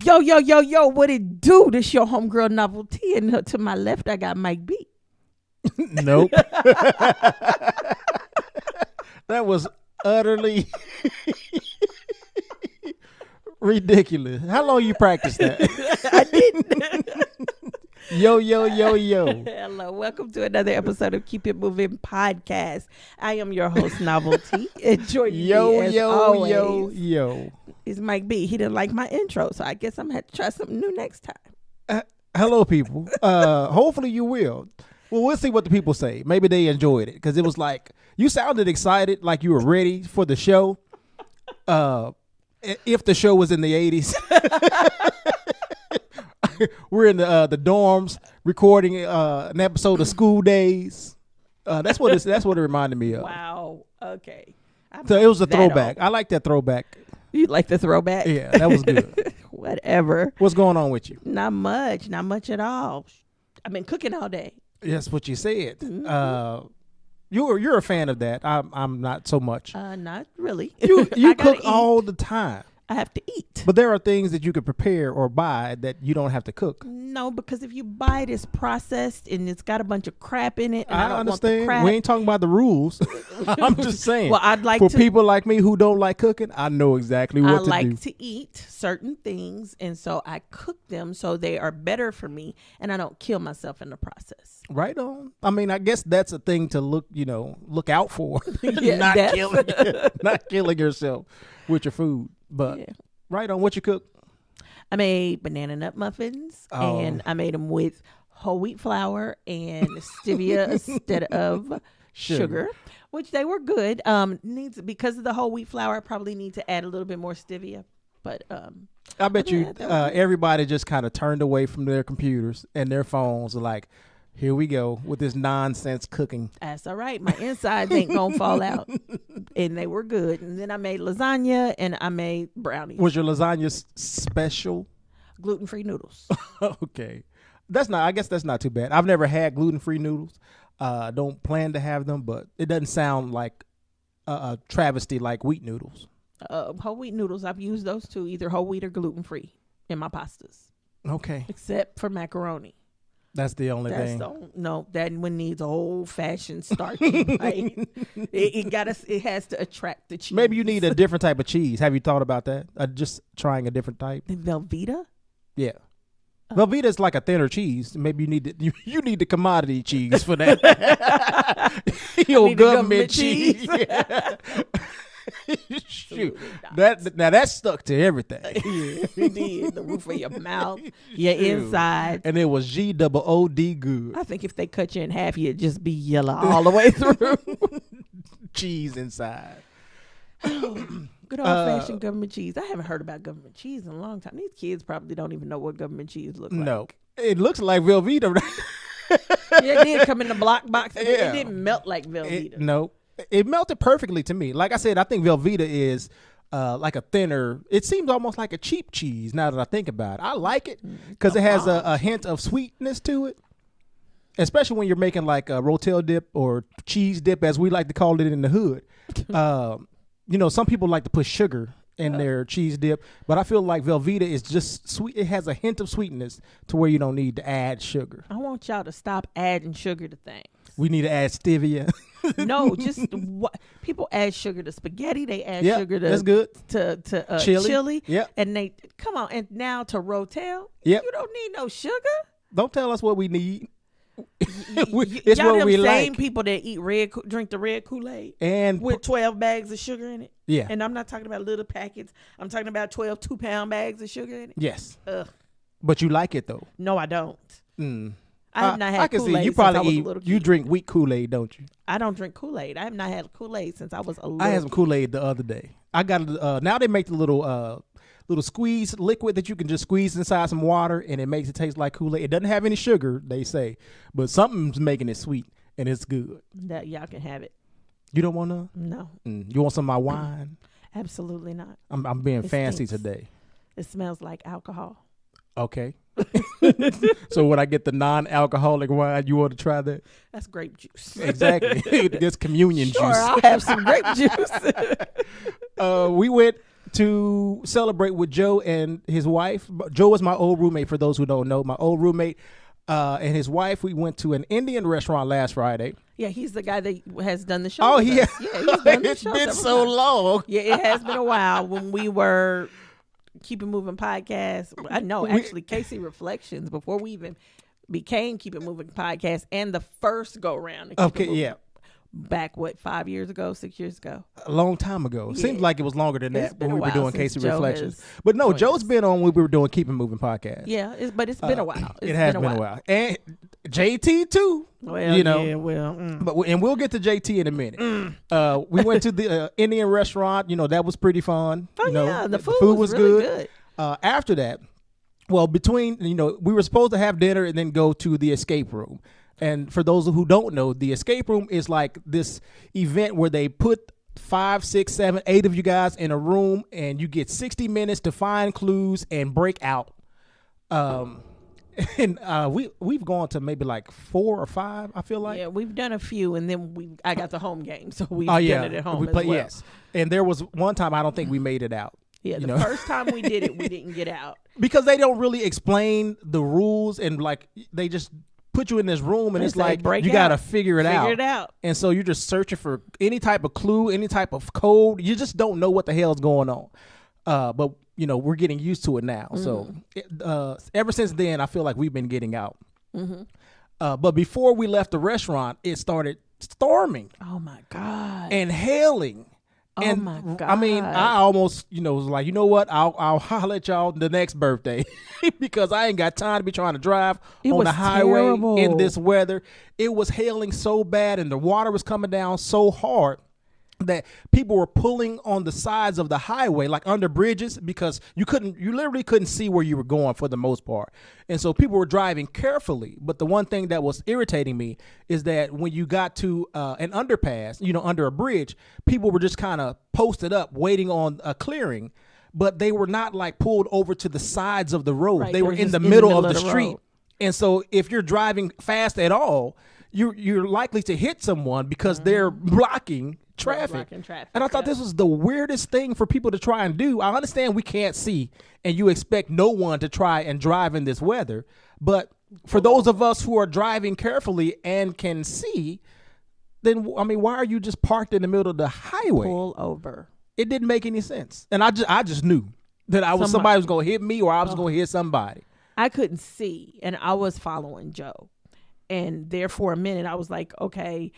Yo, what it do? This your homegirl Novelty, and to my left, I got Mike B. Nope. That was utterly ridiculous. How long you practiced that? I didn't. Yo. Hello, welcome to another episode of Keep It Moving podcast. I am your host, Novelty. Enjoy Yo. It's Mike B. He didn't like my intro, so I guess I'm gonna have to try something new next time. Hello, people. Hopefully you will. Well, we'll see what the people say. Maybe they enjoyed it because it was like you sounded excited, like you were ready for the show. If the show was in the 80s. We're in the dorms recording an episode of School Days. That's what it reminded me of. Wow. Okay. So it was a throwback. I like that throwback. You like the throwback? Yeah, that was good. Whatever. What's going on with you? Not much at all. I've been cooking all day. That's what you said. Mm-hmm. You're a fan of that. I'm not so much. Not really. You cook all the time. I have to eat. But there are things that you could prepare or buy that you don't have to cook. No, because if you buy it, it's processed and it's got a bunch of crap in it. And I don't understand. Want the crap. We ain't talking about the rules. I'm just saying. Well, I'd like for people like me who don't like cooking, I know exactly what to do. I like to eat certain things, and so I cook them so they are better for me, and I don't kill myself in the process. Right on. I mean, I guess that's a thing to look out for. Yeah, not killing yourself with your food. But yeah. Right on. What you cook? I made banana nut muffins, and I made them with whole wheat flour and stevia instead of sugar, which they were good. Because of the whole wheat flour, I probably need to add a little bit more stevia. But I bet you everybody just kind of turned away from their computers and their phones, like, here we go with this nonsense cooking. That's all right. My insides ain't gonna fall out. And they were good. And then I made lasagna and I made brownies. Was your lasagna special? Gluten-free noodles. Okay. I guess that's not too bad. I've never had gluten-free noodles. Don't plan to have them, but it doesn't sound like a travesty like wheat noodles. Whole wheat noodles, I've used those too, either whole wheat or gluten-free in my pastas. Okay. Except for macaroni. That's the only thing. No, that one needs a old-fashioned starch. Right? It has to attract the cheese. Maybe you need a different type of cheese. Have you thought about that? Just trying a different type. The Velveeta? Yeah. Velveeta is like a thinner cheese. Maybe you need the commodity cheese for that. Your government cheese. Shoot, that's stuck to everything. Yeah, it did. The roof of your mouth, your inside, and it was GOOD good. I think if they cut you in half, you'd just be yellow all the way through. Cheese inside. Good old fashioned government cheese. I haven't heard about government cheese in a long time. These kids probably don't even know what government cheese looks like. No, it looks like Velveeta. Yeah, it did come in the block box. It didn't melt like Velveeta. No. It melted perfectly to me. Like I said, I think Velveeta is like a thinner. It seems almost like a cheap cheese now that I think about it. I like it because it has a hint of sweetness to it, especially when you're making like a Rotel dip or cheese dip, as we like to call it in the hood. Some people like to put sugar in their cheese dip, but I feel like Velveeta is just sweet. It has a hint of sweetness to where you don't need to add sugar. I want y'all to stop adding sugar to things. We need to add stevia. No, just people add sugar to spaghetti. They add sugar to that's good. to chili. Yeah, and they come on, and now to Rotel. Yeah, you don't need no sugar. Don't tell us what we need. It's y'all what we like. Same people that drink the red Kool-Aid and with 12 bags of sugar in it. Yeah, and I'm not talking about little packets. I'm talking about 12 2-pound bags of sugar in it. Yes. But you like it though. No, I don't. I have not had I can Kool-Aid see you probably you drink weak Kool-Aid, don't you? I don't drink Kool-Aid. I have not had Kool-Aid since I was a little. I had some Kool-Aid the other day. I got now they make the little squeeze liquid that you can just squeeze inside some water and it makes it taste like Kool-Aid. It doesn't have any sugar, they say, but something's making it sweet and it's good. That y'all can have it. You don't want to? No. You want some of my wine? Absolutely not. I'm being fancy today. It smells like alcohol. Okay. So when I get the non-alcoholic wine, you want to try that? That's grape juice. Exactly. It's communion juice. I'll have some grape juice. We went to celebrate with Joe and his wife. Joe was my old roommate, for those who don't know. My old roommate and his wife, we went to an Indian restaurant last Friday. Yeah, he's the guy that has done the show. Oh, with yeah. us. Yeah, he's done the It's show been several so times. long. Yeah, it has been a while when we were Keep It Moving podcast. I know, actually, Casey Reflections, before we even became Keep It Moving podcast, and the first go round. Okay, yeah. Back, 5 years ago, 6 years ago? A long time ago. Yeah. Seems like it was longer than that when we were doing Casey Joe Reflections. has But no, joined Joe's us. been on when we were doing Keep It Moving podcast. Yeah, but it's been a while. It has been a while. And JT too. Well, you know. yeah, well. But and we'll get to JT in a minute. We went to the Indian restaurant. You know, that was pretty fun. Oh, you know, yeah, the food was really good. After that, well, between, you know, we were supposed to have dinner and then go to the escape room. And for those who don't know, the escape room is like this event where they put 5, 6, 7, 8 of you guys in a room, and you get 60 minutes to find clues and break out. And we've gone to maybe like 4 or 5, I feel like. Yeah, we've done a few, and then I got the home game, so we've Oh, done yeah. it at home We as play, well. yes. And there was one time I don't think we made it out. Yeah, you the know? first time we did it, we didn't get out. Because they don't really explain the rules, and like they just put you in this room, and They it's say, like break you out. got to figure it out. Figure it out. And so you're just searching for any type of clue, any type of code. You just don't know what the hell's going on. But you know, we're getting used to it now. So ever since then, I feel like we've been getting out. But before we left the restaurant, it started storming Oh my God. and hailing. And my God. I mean, I almost, you know, was like, you know what? I'll holler at y'all the next birthday because I ain't got time to be trying to drive It on was the highway terrible. in this weather. It was hailing so bad, and the water was coming down so hard that people were pulling on the sides of the highway, like under bridges, because you literally couldn't see where you were going for the most part. And so people were driving carefully. But the one thing that was irritating me is that when you got to an underpass, you know, under a bridge, people were just kind of posted up waiting on a clearing, but they were not like pulled over to the sides of the road. Right, they were just in the middle of the road. street. And so if you're driving fast at all, you're likely to hit someone because they're blocking traffic. Blocking traffic, And I thought this was the weirdest thing for people to try and do. I understand we can't see, and you expect no one to try and drive in this weather. But for those of us who are driving carefully and can see, then, I mean, why are you just parked in the middle of the highway? Pull over. It didn't make any sense. And I just knew that somebody was going to hit me, or I was going to hit somebody. I couldn't see, and I was following Joe. And there for a minute, I was like, okay,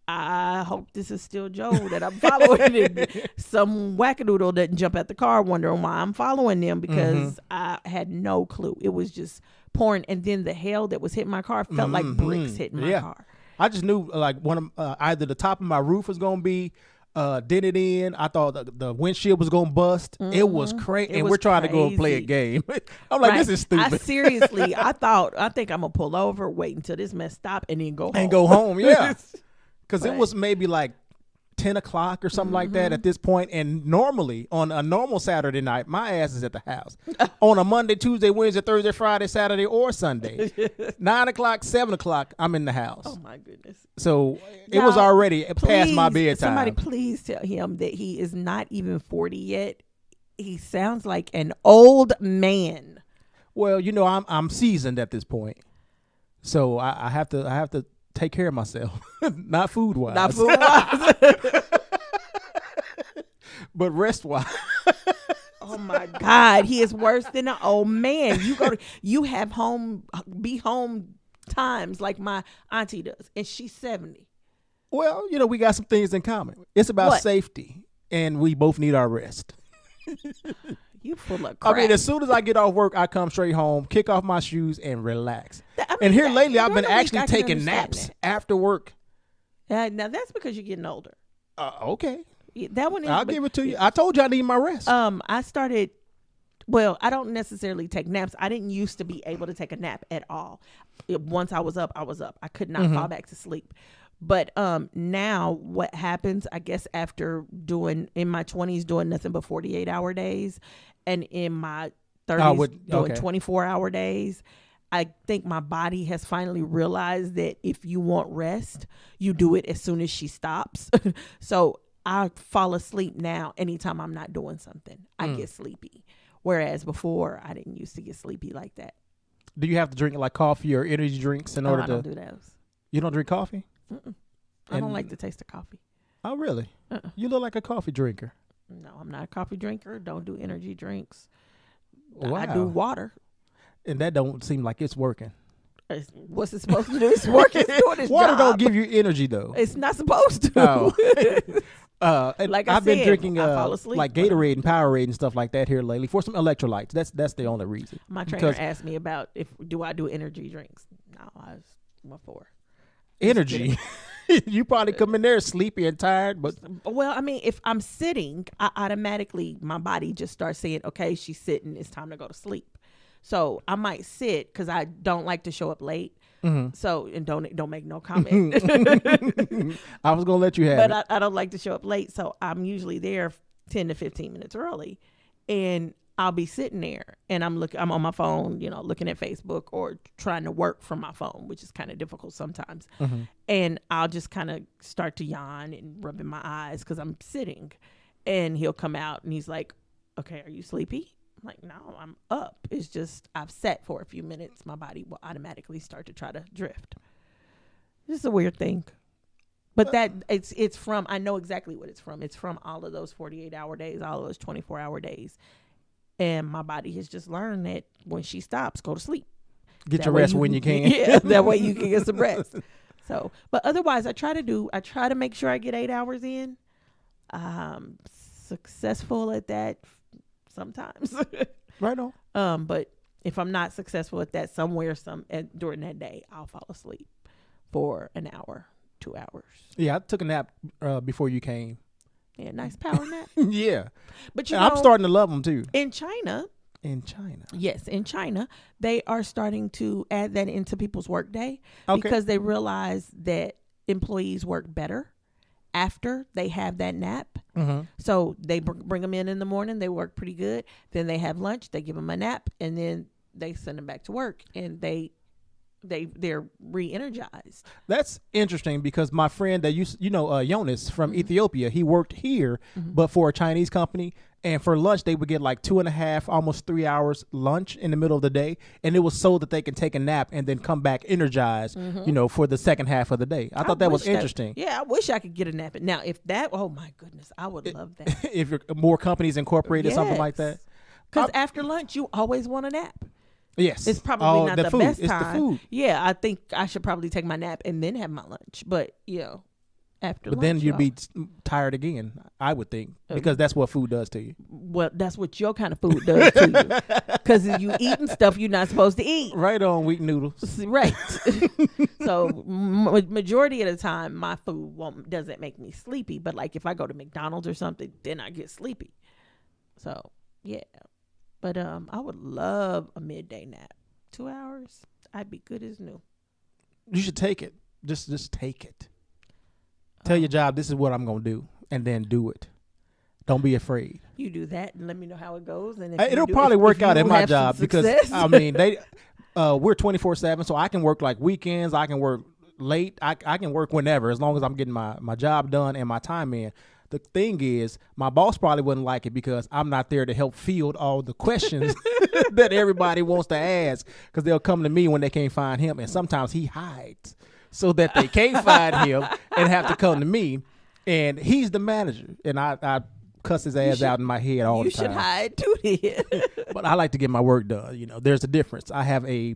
I hope this is still Joe that I'm following. And some wackadoodle doesn't jump at the car wondering why I'm following them, because I had no clue. It was just pouring. And then the hail that was hitting my car felt like bricks hitting my car. I just knew like one of either the top of my roof was going to be dented in. I thought the windshield was going to bust. It was crazy. And was we're trying to go and play a crazy. game. I'm like, Right. this is stupid. I seriously, I think I'm going to pull over, wait until this mess stop, and then go home. And go home, yeah. Because it Right. was maybe like 10 o'clock or something like that at this point. And normally, on a normal Saturday night, my ass is at the house. On a Monday, Tuesday, Wednesday, Thursday, Friday, Saturday, or Sunday. 9 o'clock, 7 o'clock, I'm in the house. Oh, my goodness. So it was Y'all, already past my bedtime. Somebody please tell him that he is not even 40 yet. He sounds like an old man. Well, you know, I'm seasoned at this point. So I have to take care of myself. Not food wise. Not food-wise. But rest wise. Oh my God, he is worse than an old man. You have be home times like my auntie does, and she's 70. Well, you know, we got some things in common. It's about What? safety, and we both need our rest. You full of crap. I mean, as soon as I get off work, I come straight home, kick off my shoes, and relax. I mean, And here lately, I've during been the week, actually I can taking understand naps that. after work. Now that's because you're getting older. Okay, That one is. I'll give it to you. I told you I need my rest. I started. Well, I don't necessarily take naps. I didn't used to be able to take a nap at all. Once I was up, I was up. I could not fall back to sleep. But now what happens, I guess, after in my 20s, doing nothing but 48-hour days, and in my 30s, doing 24-hour days, I think my body has finally realized that if you want rest, you do it as soon as she stops. So I fall asleep now anytime I'm not doing something. I get sleepy. Whereas before, I didn't used to get sleepy like that. Do you have to drink like coffee or energy drinks in order to? I don't do those. You don't drink coffee? I don't like the taste of coffee. Oh, really? You look like a coffee drinker. No, I'm not a coffee drinker. Don't do energy drinks. Wow. I do water. And that don't seem like it's working. What's it supposed to do? It's working. It's doing its Water job. don't give you energy though. It's not supposed to. Oh. Like I've been drinking fall asleep, like Gatorade and Powerade and stuff like that here lately for some electrolytes. That's the only reason. My trainer asked me about do I do energy drinks. No, I was before. Energy. You probably come in there sleepy and tired, but well, I mean, if I'm sitting, I automatically my body just starts saying, "Okay, she's sitting. It's time to go to sleep." So I might sit because I don't like to show up late. So and don't make no comment. I was gonna let you have but I don't like to show up late, so I'm usually there 10 to 15 minutes early, and I'll be sitting there and I'm on my phone, looking at Facebook or trying to work from my phone, which is kind of difficult sometimes. And I'll just kind of start to yawn and rubbing my eyes because I'm sitting, and he'll come out and he's like, "Okay, are you sleepy?" I'm like, "No, I'm up. It's just I've sat for a few minutes. My body will automatically start to try to drift." This is a weird thing. But that it's from, I know exactly what it's from. It's from all of those 48-hour days, all of those 24-hour days. And my body has just learned that when she stops, go to sleep. Get your rest when you can. Yeah, that way you can get some rest. So, but otherwise, I try to make sure I get 8 hours in. Successful at that sometimes. Right on. But if I'm not successful at that during that day, I'll fall asleep for an hour, 2 hours. Yeah, I took a nap before you came. Yeah, nice power nap. Yeah. But I'm starting to love them too. In China. Yes, in China, they are starting to add that into people's workday because they realize that employees work better after they have that nap. So they bring them in the morning. They work pretty good. Then they have lunch. They give them a nap, and then they send them back to work, and they're re-energized. That's interesting because my friend that Jonas from Ethiopia, he worked here, but for a Chinese company. And for lunch, they would get like 2.5, almost 3 hours lunch in the middle of the day. And it was so that they can take a nap and then come back energized, for the second half of the day. I thought that was interesting. I wish I could get a nap. Now, oh my goodness, I would love that. If more companies incorporated something like that. Because after lunch, you always want a nap. Yes. It's probably not the best time. It's the food. Yeah, I think I should probably take my nap and then have my lunch. But, after lunch. But then you'd be tired again, I would think, because that's what food does to you. Well, that's what your kind of food does to you. Because you eating stuff you're not supposed to eat. Right on, wheat noodles. Right. So majority of the time, my food doesn't make me sleepy. But like if I go to McDonald's or something, then I get sleepy. So, yeah. But I would love a midday nap. 2 hours, I'd be good as new. You should take it. Just take it. Tell your job, this is what I'm going to do, and then do it. Don't be afraid. You do that and let me know how it goes. And it'll probably work out at my job because, we're 24/7, so I can work like weekends. I can work late. I can work whenever as long as I'm getting my job done and my time in. The thing is, my boss probably wouldn't like it because I'm not there to help field all the questions that everybody wants to ask because they'll come to me when they can't find him, and sometimes he hides so that they can't find him and have to come to me. And he's the manager, and I cuss his ass out in my head all the time. You should hide too then. But I like to get my work done. There's a difference. I have a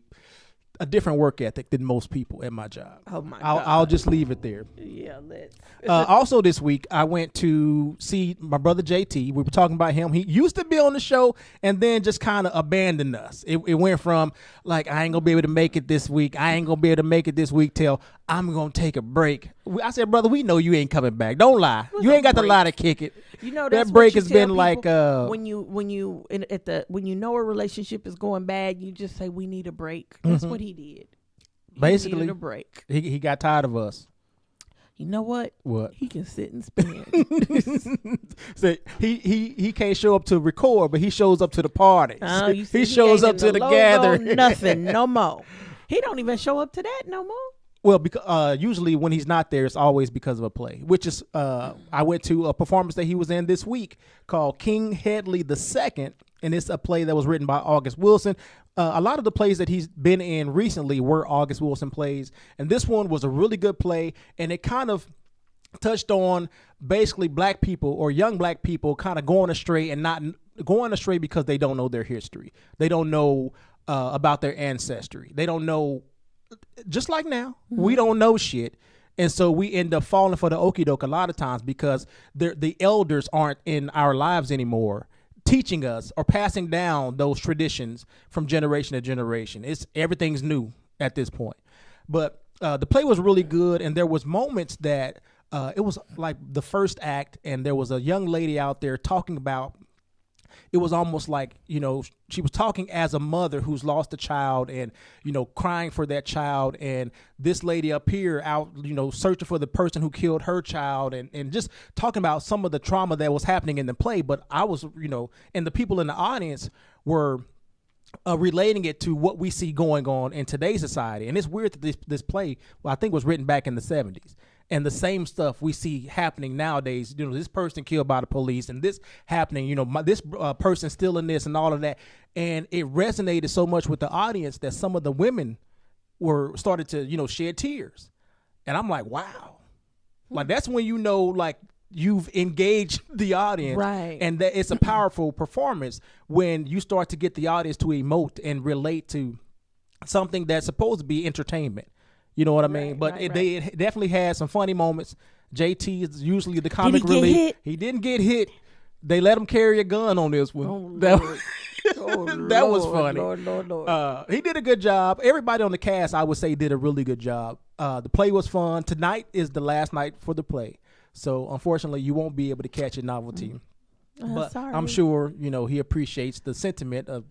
different work ethic than most people at my job. Oh my God. I'll just leave it there. Yeah, let's. Also this week, I went to see my brother JT. We were talking about him. He used to be on the show and then just kind of abandoned us. It went from like, I ain't going to be able to make it this week. I ain't going to be able to make it this week till I'm going to take a break. I said, brother, we know you ain't coming back. Don't lie. You ain't got to lie to kick it. That's that break has been people, like when you know a relationship is going bad, you just say we need a break. That's what he did. Basically, needed a break. He got tired of us. You know what? What? He can sit and spin. So he can't show up to record, but he shows up to the parties. He shows up to the gathering. Nothing no more. He don't even show up to that no more. Well, because usually when he's not there, it's always because of a play. Which is, I went to a performance that he was in this week called King Hedley II, and it's a play that was written by August Wilson. A lot of the plays that he's been in recently were August Wilson plays, and this one was a really good play, and it kind of touched on basically black people or young black people kind of going astray and not going astray because they don't know their history. They don't know about their ancestry. They don't know, just like now, we don't know shit. And so we end up falling for the okie doke a lot of times because the elders aren't in our lives anymore, teaching us or passing down those traditions from generation to generation. Everything's new at this point. But the play was really good, and there was moments that it was like the first act, and there was a young lady out there talking about, it was almost like, she was talking as a mother who's lost a child and, crying for that child. And this lady up here out, searching for the person who killed her child and just talking about some of the trauma that was happening in the play. But I was, and the people in the audience were relating it to what we see going on in today's society. And it's weird that this play, I think, was written back in the 70s. And the same stuff we see happening nowadays, this person killed by the police and this happening, this person still in this and all of that. And it resonated so much with the audience that some of the women started to, shed tears. And I'm like, wow. Like, that's when you've engaged the audience. Right. And that it's a powerful performance when you start to get the audience to emote and relate to something that's supposed to be entertainment. You know what I mean? But they definitely had some funny moments. JT is usually the comic relief. Hit? He didn't get hit. They let him carry a gun on this one. That was funny. Lord. He did a good job. Everybody on the cast, I would say, did a really good job. The play was fun. Tonight is the last night for the play. So, unfortunately, you won't be able to catch a novelty. But sorry. I'm sure, he appreciates the sentiment of,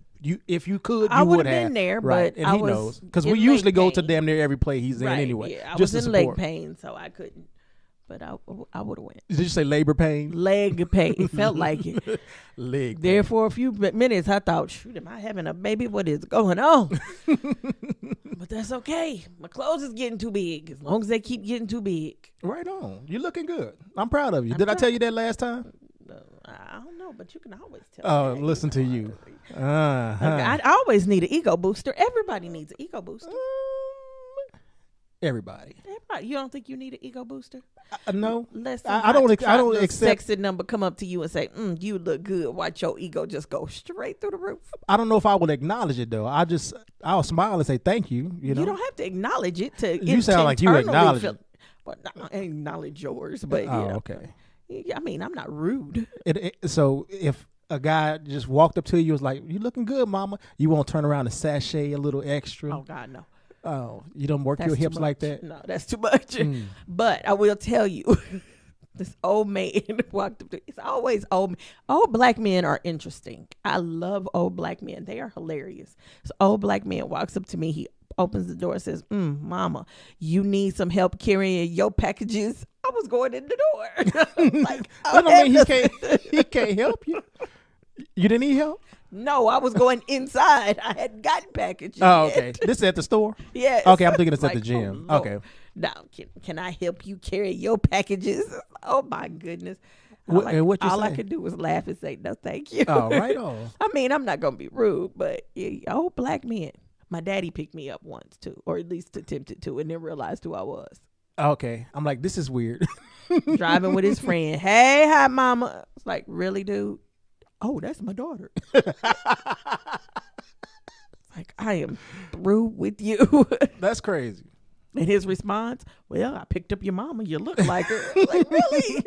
if you could, I you would have been there, right. but And I he was knows because in we usually leg go pain. to damn near every play he's in anyway. Yeah, I just was to in leg support. pain, so I couldn't. But I would have went. Did you say labor pain? Leg pain. It felt like it. Leg pain. There for a few minutes, I thought, shoot, am I having a baby? What is going on? But that's okay. My clothes is getting too big. As long as they keep getting too big. Right on. You're looking good. I'm proud of you. Did I tell you that last time? I don't know, but you can always tell. Oh, listen to you. I always need an ego booster. Everybody needs an ego booster. Everybody. You don't think you need an ego booster? No. I don't accept. Sexy number come up to you and say, "You look good." Watch your ego just go straight through the roof. I don't know if I would acknowledge it though. I'll smile and say thank you. You don't have to acknowledge it to. You sound like you acknowledge it. But I acknowledge yours. But okay. I mean, I'm not rude. So if a guy just walked up to you and was like, "You looking good, mama," you won't turn around and sashay a little extra? Oh God, no. Oh, you don't work your hips like that? No, that's too much. But I will tell you, this old man walked up to, it's always old black men are interesting. I love old black men. They are hilarious. So old black man walks up to me. He opens the door and says, "Mama, you need some help carrying your packages?" I was going in the door. Like, I don't mean he can't help you. You didn't need help? No, I was going inside. I hadn't gotten packages. Oh, okay. This is at the store? Yes. Okay, I'm thinking it's at the gym. Oh, okay. Now, can I help you carry your packages? Oh my goodness. What you all I say? could do was laugh and say, "No, thank you." Oh, right on. I mean, I'm not going to be rude, but old black men. My daddy picked me up once too, or at least attempted to, and then realized who I was. Okay. I'm like, this is weird. Driving with his friend. "Hey, hi, mama." It's like, really, dude? "Oh, that's my daughter." Like, I am through with you. That's crazy. And his response, "Well, I picked up your mama. You look like her." Like, really?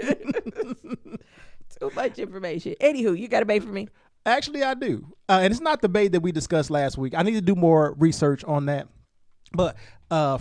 Too much information. Anywho, you got a bait for me? Actually, I do. And it's not the bait that we discussed last week. I need to do more research on that. But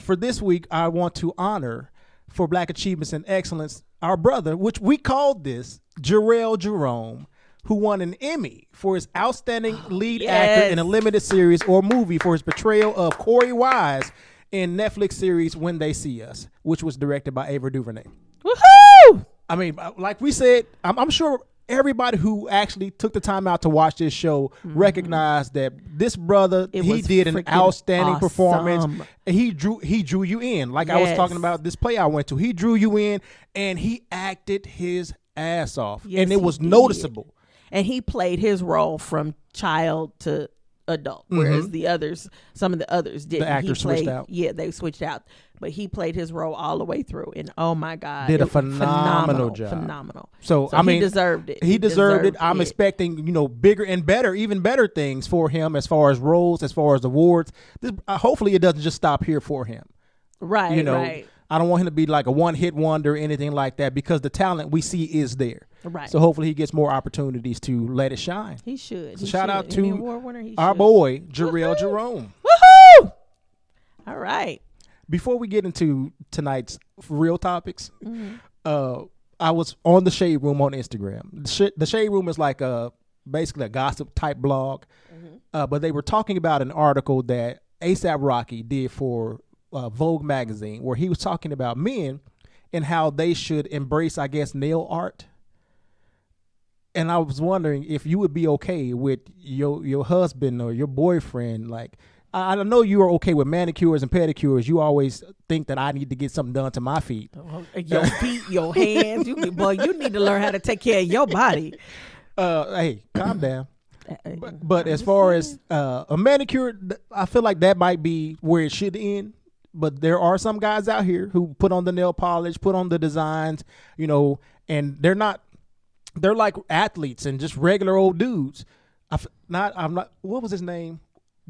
for this week, I want to honor, for Black Achievements and Excellence, our brother, which we called this Jarrell Jerome, who won an Emmy for his outstanding lead actor in a limited series or movie for his portrayal of Corey Wise in Netflix series When They See Us, which was directed by Ava DuVernay. Woohoo! I mean, like we said, I'm sure everybody who actually took the time out to watch this show recognized that this brother, he did an outstanding performance. And he drew you in. Like I was talking about this play I went to. He drew you in and he acted his ass off. Yes, and it was noticeable. And he played his role from child to adult, whereas some of the others didn't. The actors switched out. Yeah, they switched out. But he played his role all the way through, and oh my God, did a phenomenal job. Phenomenal. So I mean, he deserved it. He deserved it. I'm expecting, bigger and better, even better things for him as far as roles, as far as awards. Hopefully, it doesn't just stop here for him. Right. Right. I don't want him to be like a one-hit wonder or anything like that, because the talent we see is there. Right. So hopefully he gets more opportunities to let it shine. He should. So shout out to our boy, Jarrell Jerome. Woohoo! All right. Before we get into tonight's real topics, I was on the Shade Room on Instagram. The Shade Room is like basically a gossip type blog, but they were talking about an article that A$AP Rocky did for Vogue magazine, where he was talking about men and how they should embrace, I guess, nail art. And I was wondering if you would be okay with your husband or your boyfriend. Like, I know you are okay with manicures and pedicures. You always think that I need to get something done to my feet. Your feet, your hands. You need to learn how to take care of your body. Hey, calm down. But as far as a manicure, I feel like that might be where it should end. But there are some guys out here who put on the nail polish, put on the designs, and they're like athletes and just regular old dudes. I'm not. What was his name?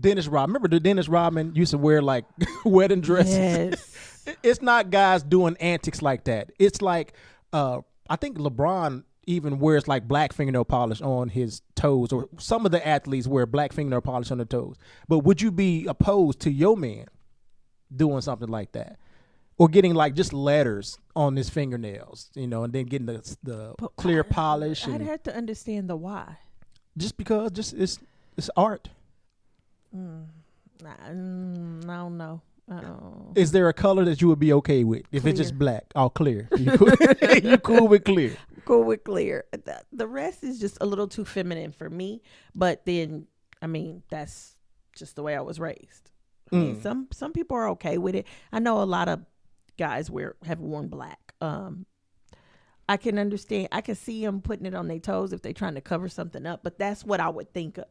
Dennis Rodman. Remember the Dennis Rodman used to wear like wedding dresses? Yes. It's not guys doing antics like that. It's like, I think LeBron even wears like black fingernail polish on his toes, or some of the athletes wear black fingernail polish on their toes. But would you be opposed to your man doing something like that, or getting like just letters on his fingernails, and then getting the clear polish? I'd have to understand the why. Just because, it's art. I don't know. Is there a color that you would be okay with if clear. It's just black? Oh, clear. You cool with clear? Cool with clear. The rest is just a little too feminine for me. But then, that's just the way I was raised. Some people are okay with it. I know a lot of guys have worn black. I can understand. I can see them putting it on their toes if they're trying to cover something up. But that's what I would think of.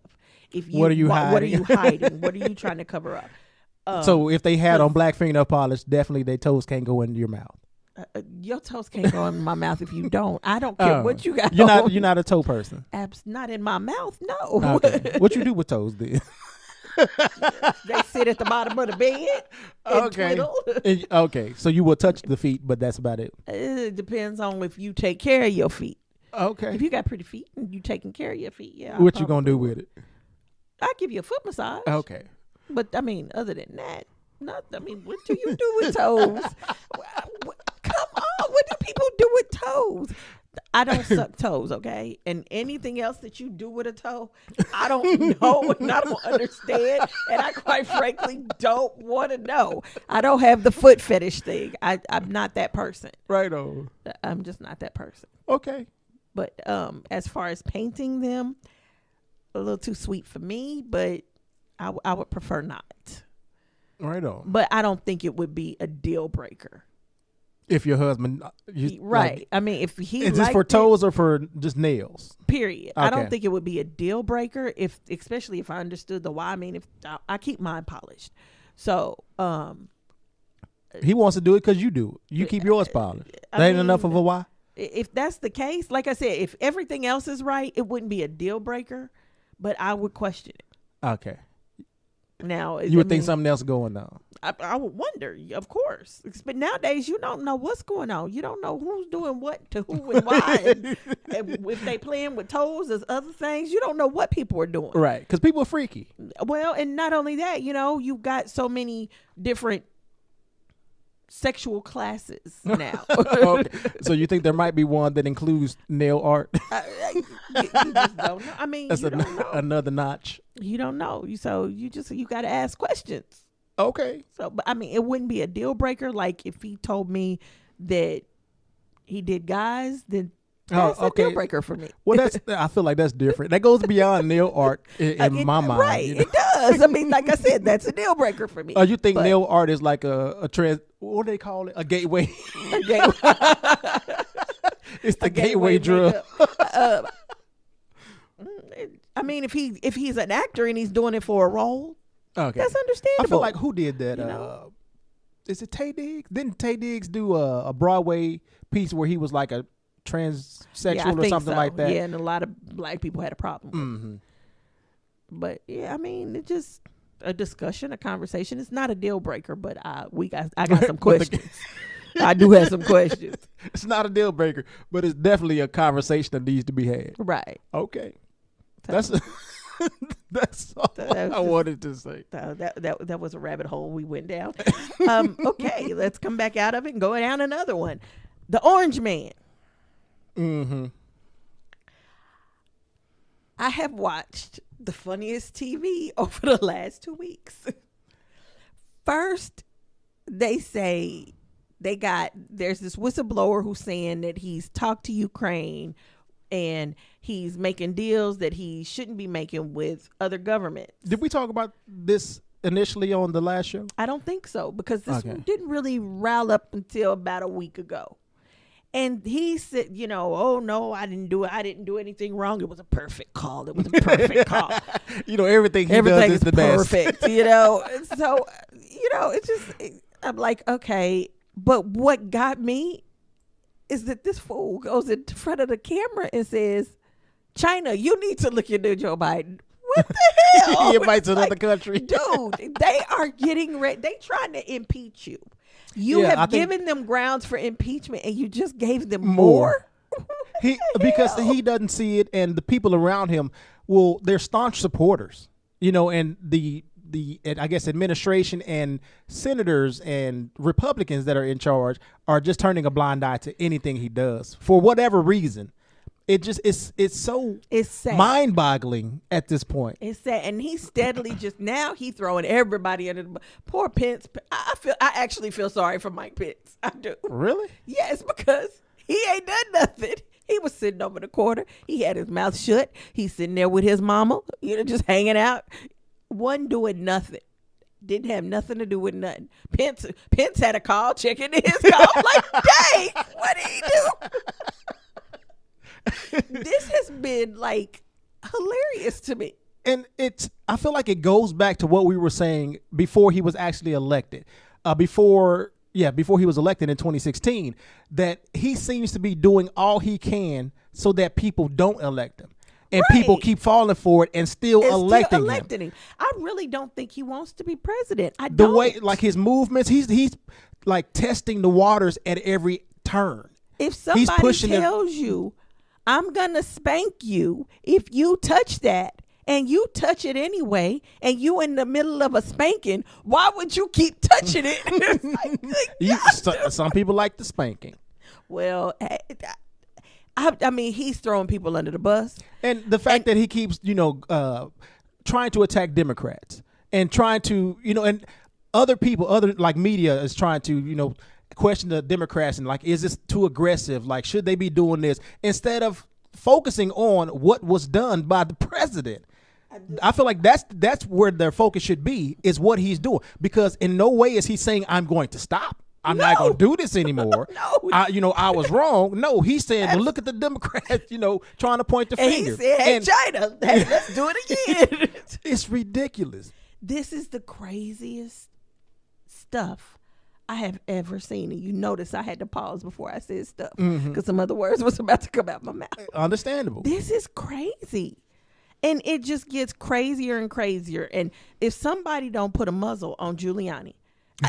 What are you hiding? What are you hiding? What are you trying to cover up? So if they had on black fingernail polish, definitely their toes can't go into your mouth. Your toes can't go in my mouth if you don't. I don't care what you got. You're not a toe person. Not in my mouth. No. Okay. What you do with toes then? They sit at the bottom of the bed and twiddle. Okay, so you will touch the feet, but that's about it. It depends on if you take care of your feet. Okay. If you got pretty feet and you taking care of your feet, yeah. What you gonna do with it? I give you a foot massage. Okay. But other than that, nothing. What do you do with toes? Come on, what do people do with toes? I don't suck toes, okay? And anything else that you do with a toe, I don't know and I don't understand. And I quite frankly don't want to know. I don't have the foot fetish thing. I'm not that person. Right on. I'm just not that person. Okay. But as far as painting them, a little too sweet for me, but I would prefer not. Right on. But I don't think it would be a deal breaker. If your husband, right? If he is this for toes or for just nails? Period. Okay. I don't think it would be a deal breaker especially if I understood the why. If I keep mine polished, so he wants to do it because you do it. You keep yours polished. That ain't enough of a why. If that's the case, like I said, if everything else is right, it wouldn't be a deal breaker, but I would question it. Okay. Now you would think something else going on. I would wonder, of course. But nowadays, you don't know what's going on. You don't know who's doing what to who and why. and if they playing with toes as other things, you don't know what people are doing. Right, because people are freaky. Well, and not only that, you've got so many different sexual classes now. Okay. So you think there might be one that includes nail art? You just don't know. That's don't know. Another notch. You don't know. So you got to ask questions. Okay. So, but it wouldn't be a deal breaker. Like if he told me that he did guys, then That's a deal breaker for me. Well, I feel like that's different. That goes beyond nail art in my mind. Right, you know? It does. I mean, like I said, that's a deal breaker for me. You think nail art is like a trend? What do they call it? A gateway. A gateway. It's the gateway drug. I mean, if he's an actor and he's doing it for a role, okay, that's understandable. I feel like who did that? Is it Taye Diggs? Didn't Taye Diggs do a Broadway piece where he was like a transsexual or something like that? Yeah, and a lot of black people had a problem with it. But yeah, I mean, it's just a discussion, a conversation. It's not a deal breaker, but I got some questions. I do have some questions. It's not a deal breaker, but it's definitely a conversation that needs to be had. Right. Okay. That's all I wanted to say. That was a rabbit hole we went down. Okay, let's come back out of it and go down another one. The Orange Man. Mm-hmm. I have watched the funniest TV over the last 2 weeks. First, they say there's this whistleblower who's saying that he's talked to Ukraine and he's making deals that he shouldn't be making with other governments. Did we talk about this initially on the last show? I don't think so, because this didn't really rile up until about a week ago. And he said, oh no, I didn't do it. I didn't do anything wrong. It was a perfect call. It was a perfect call. Everything he does is the perfect, best. So, it's just, I'm like, okay. But what got me is that this fool goes in front of the camera and says, China, you need to look into Joe Biden. What the hell? He invites another country. Dude, they are getting ready. They trying to impeach you. You have given them grounds for impeachment and you just gave them more? Because he doesn't see it, and the people around him, they're staunch supporters, and the I guess administration and senators and Republicans that are in charge are just turning a blind eye to anything he does for whatever reason. It's sad. Mind-boggling at this point. It's sad, and he's steadily he's throwing everybody under the poor Pence. I actually feel sorry for Mike Pence. I do. Really? Yes, because he ain't done nothing. He was sitting over the corner. He had his mouth shut. He's sitting there with his mama, just hanging out. Wasn't doing nothing. Didn't have nothing to do with nothing. Pence had a call, checking his call. Like, dang, what did he do? This has been like hilarious to me. And I feel like it goes back to what we were saying before he was actually elected. Before he was elected in 2016, that he seems to be doing all he can so that people don't elect him. And people keep falling for it and still electing him. I really don't think he wants to be president. The way, like his movements, he's like testing the waters at every turn. If somebody tells you, I'm going to spank you if you touch that, and you touch it anyway, and you in the middle of a spanking, why would you keep touching it? Some people like the spanking. Well, I mean, he's throwing people under the bus. And the fact that he keeps, trying to attack Democrats and trying to, and other people, like media is trying to, question the Democrats and like, is this too aggressive? Like, should they be doing this? Instead of focusing on what was done by the president. I feel like that's where their focus should be, is what he's doing. Because in no way is he saying, I'm going to stop. I'm not going to do this anymore. I was wrong. No, he's saying, well, look at the Democrats, trying to point the finger. He said, hey, China, let's do it again. It's ridiculous. This is the craziest stuff I have ever seen. And you notice I had to pause before I said stuff because some other words was about to come out my mouth. Understandable. This is crazy. And it just gets crazier and crazier. And if somebody don't put a muzzle on Giuliani,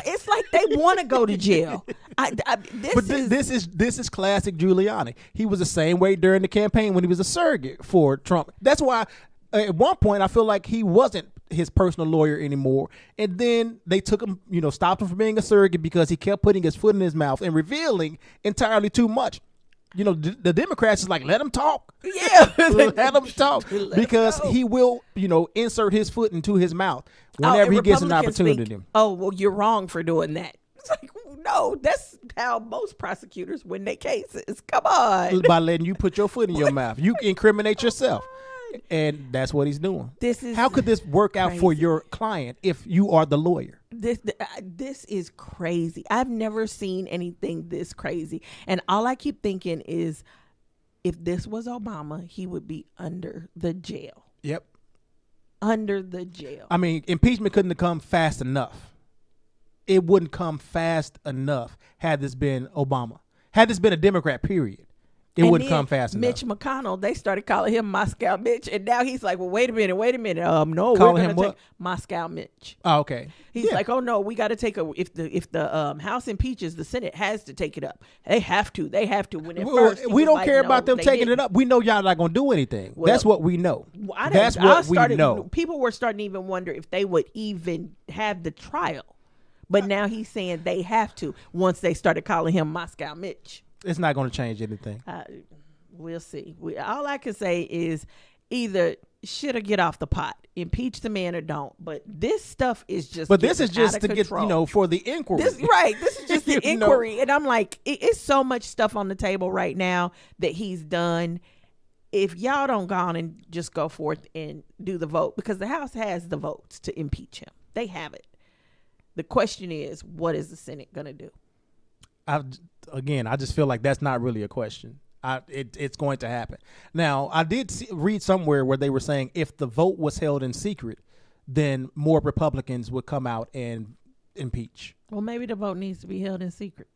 it's like they want to go to jail. This is classic Giuliani. He was the same way during the campaign when he was a surrogate for Trump. That's why at one point I feel like he wasn't his personal lawyer anymore. And then they took him, stopped him from being a surrogate because he kept putting his foot in his mouth and revealing entirely too much. The Democrats is like, let him talk. Yeah. Let him talk. Because he will, insert his foot into his mouth whenever he gets an opportunity. Well, you're wrong for doing that. It's like, No, that's how most prosecutors win their cases. Come on. By letting you put your foot in your mouth. You incriminate yourself. And that's what he's doing. How could this work out for your client if you are the lawyer? This is crazy. I've never seen anything this crazy. And all I keep thinking is, if this was Obama, he would be under the jail. Yep. Under the jail. I mean, impeachment couldn't have come fast enough. It wouldn't come fast enough had this been Obama. Had this been a Democrat, period. It wouldn't come fast enough. Mitch McConnell, they started calling him Moscow Mitch, and now he's like, well, wait a minute. No, calling we're him going to what? take Moscow Mitch. Oh, okay. He's like, oh no, we got to take if the House impeaches, the Senate has to take it up. They have to. When at first we don't care about them taking it up. We know y'all not going to do anything. Well, that's what we know. That's what we know. People were starting to even wonder if they would even have the trial, but now he's saying they have to once they started calling him Moscow Mitch. It's not going to change anything. We'll see. All I can say is either shit or get off the pot. Impeach the man or don't. But this stuff is just. But this is just to get, for the inquiry. This is just the inquiry. And I'm like, it's so much stuff on the table right now that he's done. If y'all don't go on and just go forth and do the vote, because the House has the votes to impeach him. They have it. The question is, what is the Senate going to do? I just feel like that's not really a question. It's going to happen. Now, I did read somewhere where they were saying if the vote was held in secret, then more Republicans would come out and impeach. Well, maybe the vote needs to be held in secret.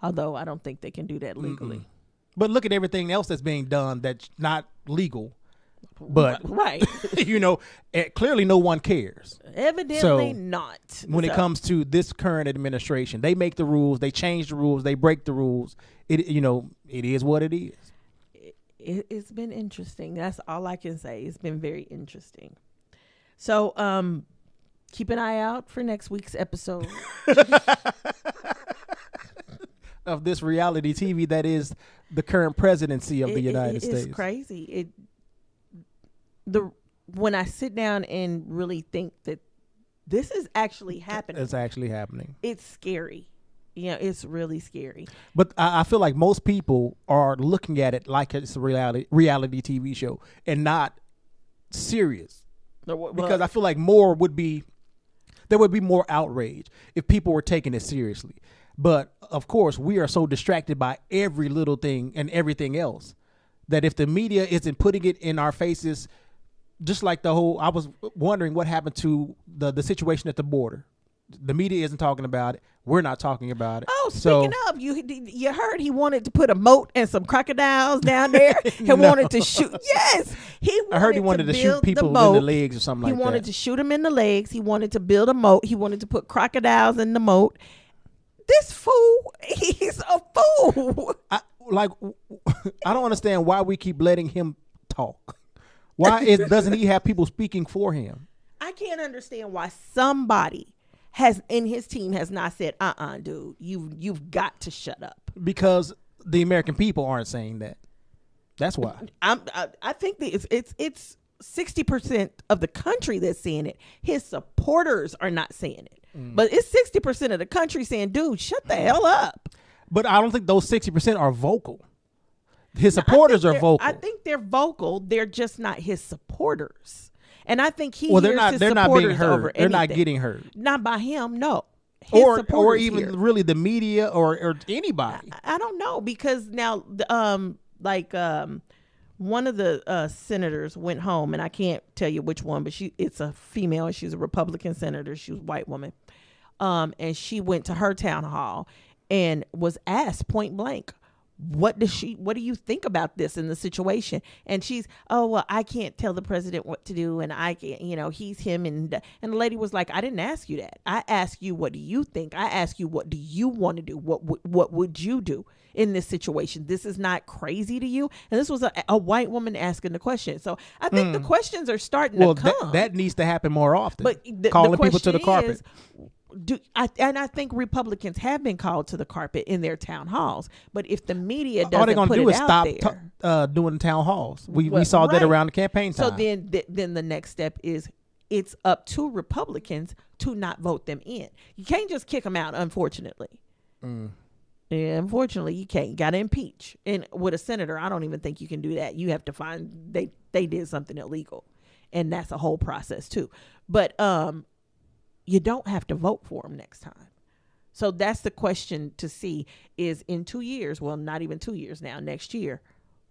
Although I don't think they can do that legally. But look at everything else that's being done that's not legal. But right. Clearly no one cares. Evidently not. When it comes to this current administration, they make the rules, they change the rules, they break the rules. It is what it is. It's been interesting. That's all I can say. It's been very interesting. So keep an eye out for next week's episode of this reality TV that is the current presidency of the United States. It's crazy. When I sit down and really think that this is actually happening. It's actually happening. It's scary. It's really scary. But I feel like most people are looking at it like it's a reality TV show and not serious. Because I feel like there would be more outrage if people were taking it seriously. But of course, we are so distracted by every little thing and everything else that if the media isn't putting it in our faces, just like I was wondering what happened to the situation at the border. The media isn't talking about it. We're not talking about it. Oh, speaking of, you heard he wanted to put a moat and some crocodiles down there. He wanted to shoot. Yes, I heard he wanted to shoot people in the legs or something like that. He wanted to shoot them in the legs. He wanted to build a moat. He wanted to put crocodiles in the moat. This fool, he's a fool. I don't understand why we keep letting him talk. Why doesn't he have people speaking for him? I can't understand why somebody in his team has not said, dude, you've got to shut up. Because the American people aren't saying that. That's why. I think that it's 60% of the country that's saying it. His supporters are not saying it. But it's 60% of the country saying, dude, shut the hell up. But I don't think those 60% are vocal. His supporters are vocal. I think they're vocal. They're just not his supporters. And I think they're not being heard. Over they're not getting heard. Not by him, no. Or even really the media or anybody. I don't know, because now one of the senators went home, and I can't tell you which one, but it's a female, and she's a Republican senator. She was a white woman. And she went to her town hall and was asked point blank, what do you think about this in the situation? And she's, I can't tell the president what to do, and I can't, he's him. And the lady was like, I didn't ask you that. I asked you, what do you think? I asked you, what do you want to do? What would you do in this situation? This is not crazy to you. And this was a white woman asking the question. So I think the questions are starting to come. That needs to happen more often. But calling people to the carpet. I think Republicans have been called to the carpet in their town halls, but if the media doesn't all they're going to do is stop there, doing town halls. We saw that around the campaign time. So then the next step is it's up to Republicans to not vote them in. You can't just kick them out, unfortunately. Mm. Yeah, unfortunately, you can't. Got to impeach. And with a senator, I don't even think you can do that. You have to find they did something illegal, and that's a whole process too. But you don't have to vote for them next time. So that's the question to see is in 2 years. Well, not even 2 years now. Next year,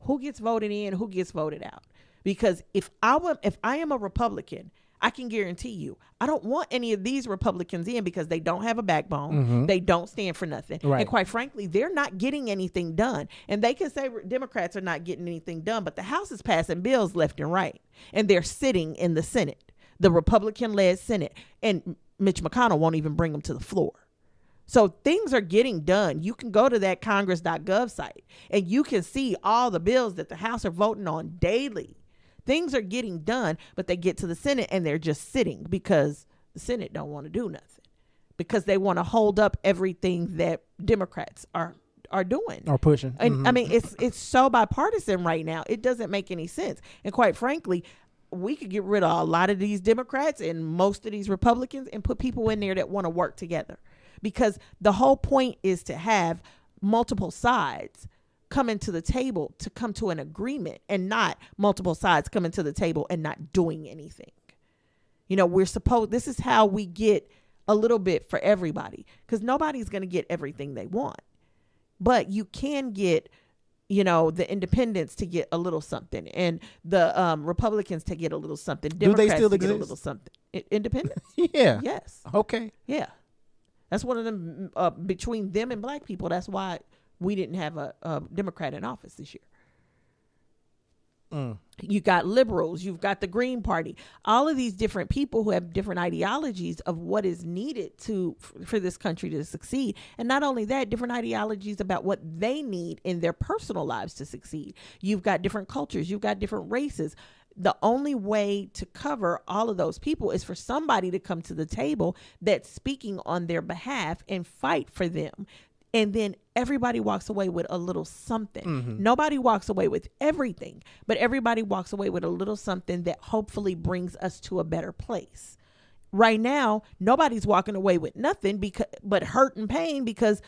who gets voted in? Who gets voted out? Because if I am a Republican, I can guarantee you, I don't want any of these Republicans in because they don't have a backbone. Mm-hmm. They don't stand for nothing. Right. And quite frankly, they're not getting anything done. And they can say Democrats are not getting anything done, but the House is passing bills left and right. And they're sitting in the Senate, the Republican-led Senate. And Mitch McConnell won't even bring them to the floor. So things are getting done. You can go to that congress.gov site and you can see all the bills that the House are voting on daily. Things are getting done, but they get to the Senate and they're just sitting because the Senate don't want to do nothing because they want to hold up everything that Democrats are doing or pushing. And mm-hmm. I mean, it's so bipartisan right now. It doesn't make any sense. And quite frankly, we could get rid of a lot of these Democrats and most of these Republicans and put people in there that want to work together, because the whole point is to have multiple sides coming to the table to come to an agreement, and not multiple sides coming to the table and not doing anything. You know, this is how we get a little bit for everybody, because nobody's going to get everything they want, but you can get, you know, the independents to get a little something and the Republicans to get a little something. Democrats Do they still to exist? Get a little something. Independents? Yeah. Yes. Okay. Yeah. That's one of them, between them and black people. That's why we didn't have a Democrat in office this year. You got liberals, you've got the Green Party, all of these different people who have different ideologies of what is needed for this country to succeed. And not only that, different ideologies about what they need in their personal lives to succeed. You've got different cultures, you've got different races. The only way to cover all of those people is for somebody to come to the table that's speaking on their behalf and fight for them. And then everybody walks away with a little something. Mm-hmm. Nobody walks away with everything, but everybody walks away with a little something that hopefully brings us to a better place. Right now, nobody's walking away with nothing but hurt and pain, because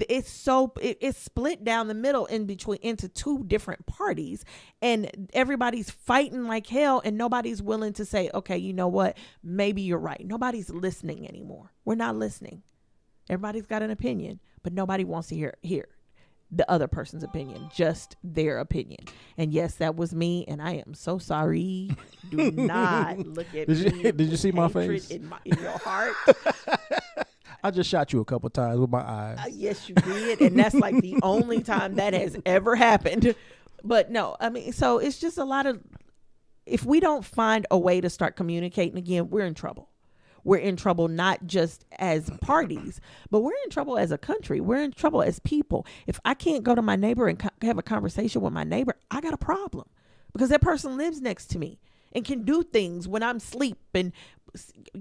it's split down the middle into two different parties, and everybody's fighting like hell, and nobody's willing to say, okay, you know what? Maybe you're right. Nobody's listening anymore. We're not listening. Everybody's got an opinion, but nobody wants to hear the other person's opinion, just their opinion. And yes, that was me, and I am so sorry. Do not look at me. Did you see my face? In your heart. I just shot you a couple times with my eyes. Yes, you did. And that's like the only time that has ever happened. But no, I mean, so it's just a lot of, if we don't find a way to start communicating again, we're in trouble. We're in trouble not just as parties, but we're in trouble as a country. We're in trouble as people. If I can't go to my neighbor and have a conversation with my neighbor, I got a problem, because that person lives next to me and can do things when I'm asleep. And,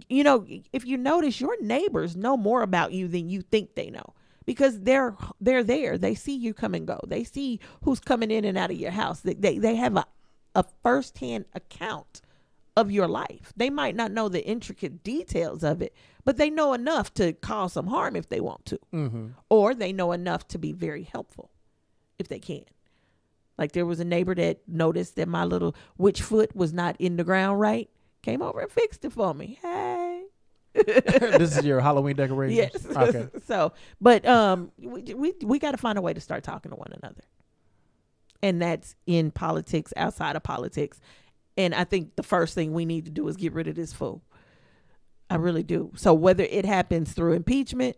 you know, if you notice, your neighbors know more about you than you think they know, because they're there. They see you come and go. They see who's coming in and out of your house. They have a firsthand account of your life. They might not know the intricate details of it, but they know enough to cause some harm if they want to. Mm-hmm. Or they know enough to be very helpful if they can. Like, there was a neighbor that noticed that my little witch foot was not in the ground right, came over and fixed it for me. Hey. This is your Halloween decoration? Yes. Okay. So, but we got to find a way to start talking to one another. And that's in politics, outside of politics. And I think the first thing we need to do is get rid of this fool. I really do. So whether it happens through impeachment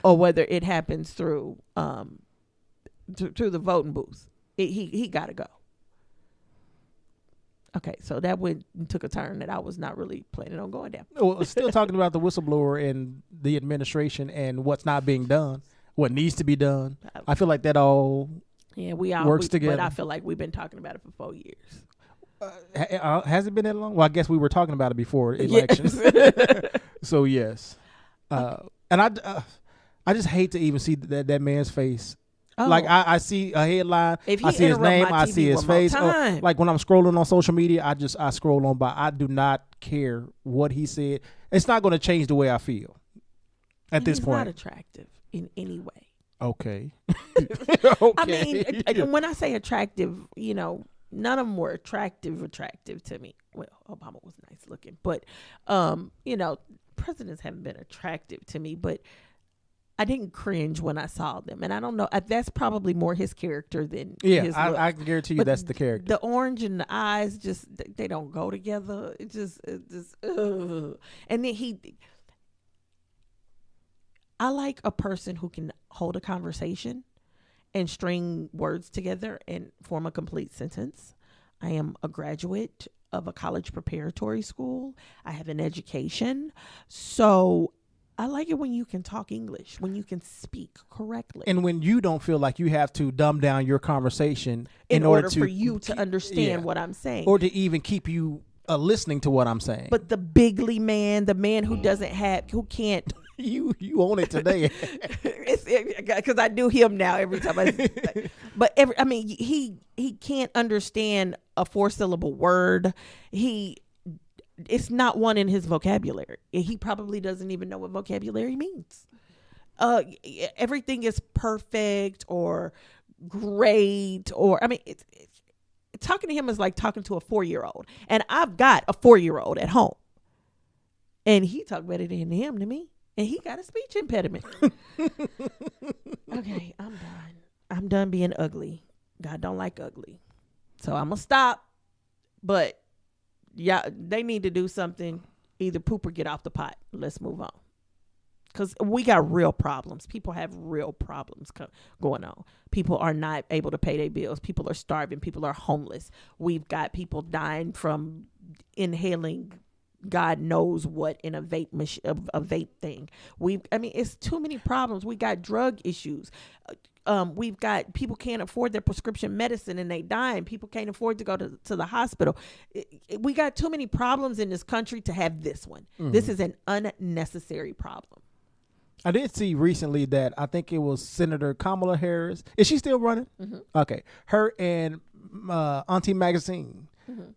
or whether it happens through through the voting booth, he got to go. Okay, so that took a turn that I was not really planning on going down. Well, still talking about the whistleblower and the administration and what's not being done, what needs to be done. I feel like that all works together. But I feel like we've been talking about it for 4 years. Has it been that long? Well, I guess we were talking about it before elections. Yes. So yes, and I just hate to even see that man's face. Oh. Like I see a headline, I see his name, I see his face. Or, like when I'm scrolling on social media, I scroll on by. I do not care what he said. It's not going to change the way I feel at this point. He's not attractive. in any way. Okay. I mean, when I say attractive, none of them were attractive to me. Well, Obama was nice looking, but, presidents haven't been attractive to me, but I didn't cringe when I saw them. And I don't know, that's probably more his character than his look. I can guarantee you that's the character. The orange and the eyes, just, they don't go together. It just ugh. And then I like a person who can hold a conversation and string words together and form a complete sentence. I am a graduate of a college preparatory school. I have an education. So I like it when you can talk English, when you can speak correctly. And when you don't feel like you have to dumb down your conversation in order for you to understand what I'm saying. Or to even keep you listening to what I'm saying. But the bigly man, the man who who can't. You own it today. Because I do him now every time but he can't understand a 4-syllable word. It's not one in his vocabulary. He probably doesn't even know what vocabulary means. Everything is perfect or great, or it's talking to him is like talking to a 4-year-old, and I've got a 4-year-old at home, and he talk better than him to me. And he got a speech impediment. Okay, I'm done being ugly. God don't like ugly. So I'm going to stop. But, yeah, they need to do something. Either poop or get off the pot. Let's move on. Because we got real problems. People have real problems going on. People are not able to pay their bills. People are starving. People are homeless. We've got people dying from inhaling God knows what in a vape a vape thing. It's too many problems. We got drug issues. We've got people can't afford their prescription medicine and they dying. People can't afford to go to the hospital. We got too many problems in this country to have this one. Mm-hmm. This is an unnecessary problem. I did see recently that I think it was Senator Kamala Harris. Is she still running? Mm-hmm. Okay. Her and Auntie Magazine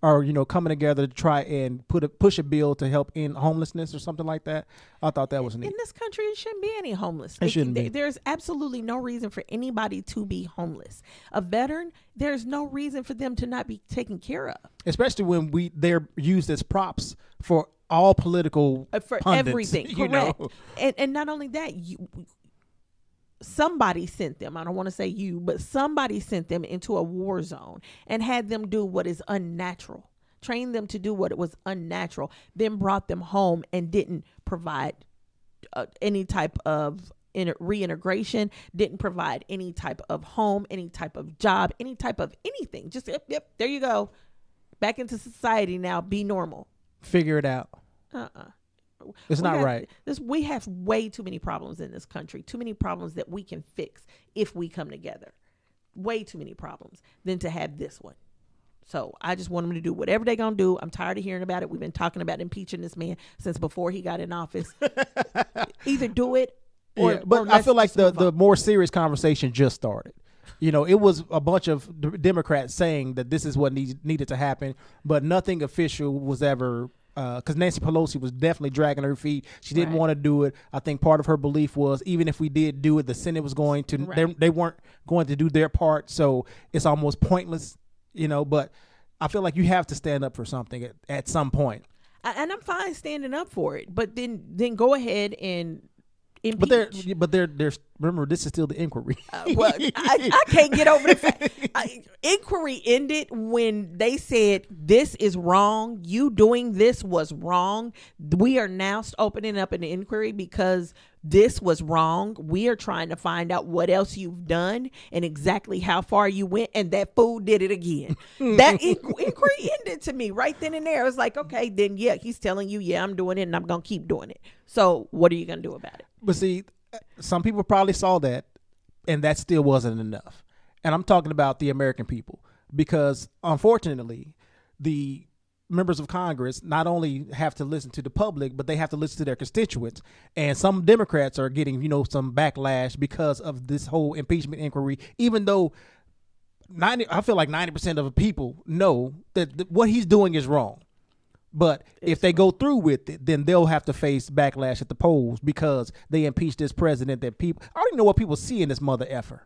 are coming together to try and push a bill to help end homelessness or something like that. I thought that was neat. In this country, it shouldn't be any homeless. It shouldn't be. There's absolutely no reason for anybody to be homeless. A veteran, there's no reason for them to not be taken care of. Especially when they're used as props for all political for pundits, everything. Correct. And not only that, somebody sent them, I don't want to say you, but somebody sent them into a war zone and had them do what is unnatural, trained them to do what was unnatural, then brought them home and didn't provide any type of reintegration, didn't provide any type of home, any type of job, any type of anything. Just, yep, there you go. Back into society now, be normal. Figure it out. It's not right. We have way too many problems in this country. Too many problems that we can fix if we come together. Way too many problems than to have this one. So I just want them to do whatever they're going to do. I'm tired of hearing about it. We've been talking about impeaching this man since before he got in office. Either do it or... Yeah, but I feel like the more serious conversation just started. It was a bunch of Democrats saying that this is what needed to happen, but nothing official was ever... because Nancy Pelosi was definitely dragging her feet. She didn't want to do it. I think part of her belief was even if we did do it, the Senate was going to, they weren't going to do their part. So it's almost pointless, but I feel like you have to stand up for something at some point. And I'm fine standing up for it, but then go ahead and impeach. But there's remember, this is still the inquiry. I can't get over the fact. Inquiry ended when they said this is wrong. You doing this was wrong. We are now opening up an inquiry because this was wrong. We are trying to find out what else you've done and exactly how far you went. And that fool did it again. That inquiry ended to me right then and there. I was like, okay, then yeah, he's telling you, yeah, I'm doing it and I'm going to keep doing it. So what are you going to do about it? But see, some people probably saw that and that still wasn't enough. And I'm talking about the American people, because unfortunately, the members of Congress not only have to listen to the public, but they have to listen to their constituents. And some Democrats are getting, some backlash because of this whole impeachment inquiry, even though I feel like 90% of the people know that what he's doing is wrong. But if they go through with it, then they'll have to face backlash at the polls because they impeached this president that people, I don't even know what people see in this mother effer.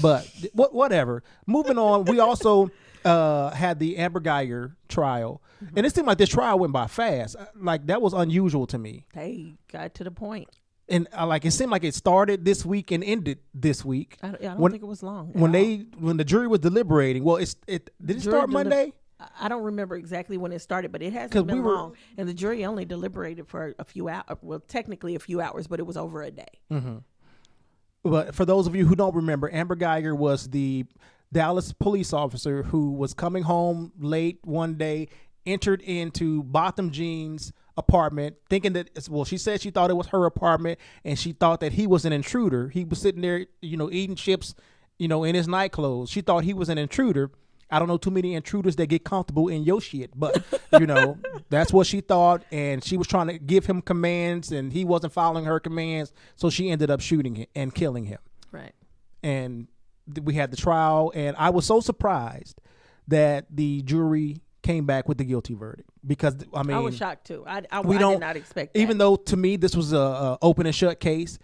But whatever. Moving on, we also had the Amber Geiger trial. And it seemed like this trial went by fast. Like, that was unusual to me. They got to the point. And it seemed like it started this week and ended this week. I don't think it was long. When the jury was deliberating, did it start Monday? I don't remember exactly when it started, but it hasn't been long. And the jury only deliberated for a few hours. Well, technically a few hours, but it was over a day. Mm-hmm. But for those of you who don't remember, Amber Geiger was the Dallas police officer who was coming home late one day, entered into Botham Jean's apartment, thinking that, well, she said she thought it was her apartment, and she thought that he was an intruder. He was sitting there, eating chips, in his night clothes. She thought he was an intruder. I don't know too many intruders that get comfortable in your shit, but that's what she thought, and she was trying to give him commands, and he wasn't following her commands, so she ended up shooting him and killing him. Right. And we had the trial, and I was so surprised that the jury came back with the guilty verdict because I was shocked too. I did not expect that. Even though to me this was a open and shut case.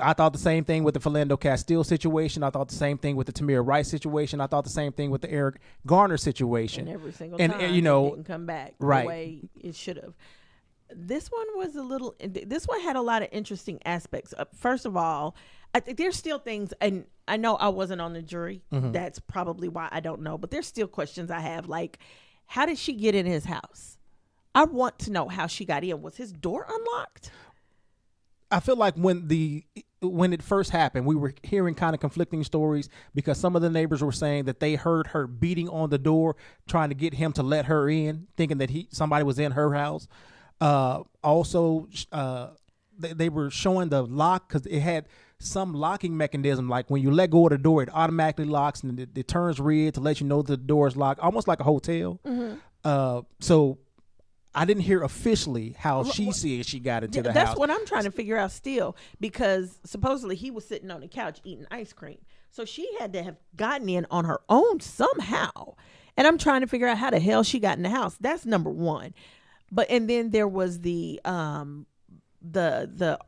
I thought the same thing with the Philando Castile situation. I thought the same thing with the Tamir Rice situation. I thought the same thing with the Eric Garner situation. And every single time it didn't come back the way it should have. This one had a lot of interesting aspects. First of all, I think there's still things, and I know I wasn't on the jury. Mm-hmm. That's probably why I don't know. But there's still questions I have, like, how did she get in his house? I want to know how she got in. Was his door unlocked? I feel like when it first happened, we were hearing kind of conflicting stories because some of the neighbors were saying that they heard her beating on the door, trying to get him to let her in, thinking that somebody was in her house. Also, they were showing the lock because it had some locking mechanism. Like when you let go of the door, it automatically locks and it turns red to let you know the door is locked, almost like a hotel. Mm-hmm. So I didn't hear officially how she said she got into the house. That's what I'm trying to figure out still, because supposedly he was sitting on the couch eating ice cream. So she had to have gotten in on her own somehow. And I'm trying to figure out how the hell she got in the house. That's number one. And then there was the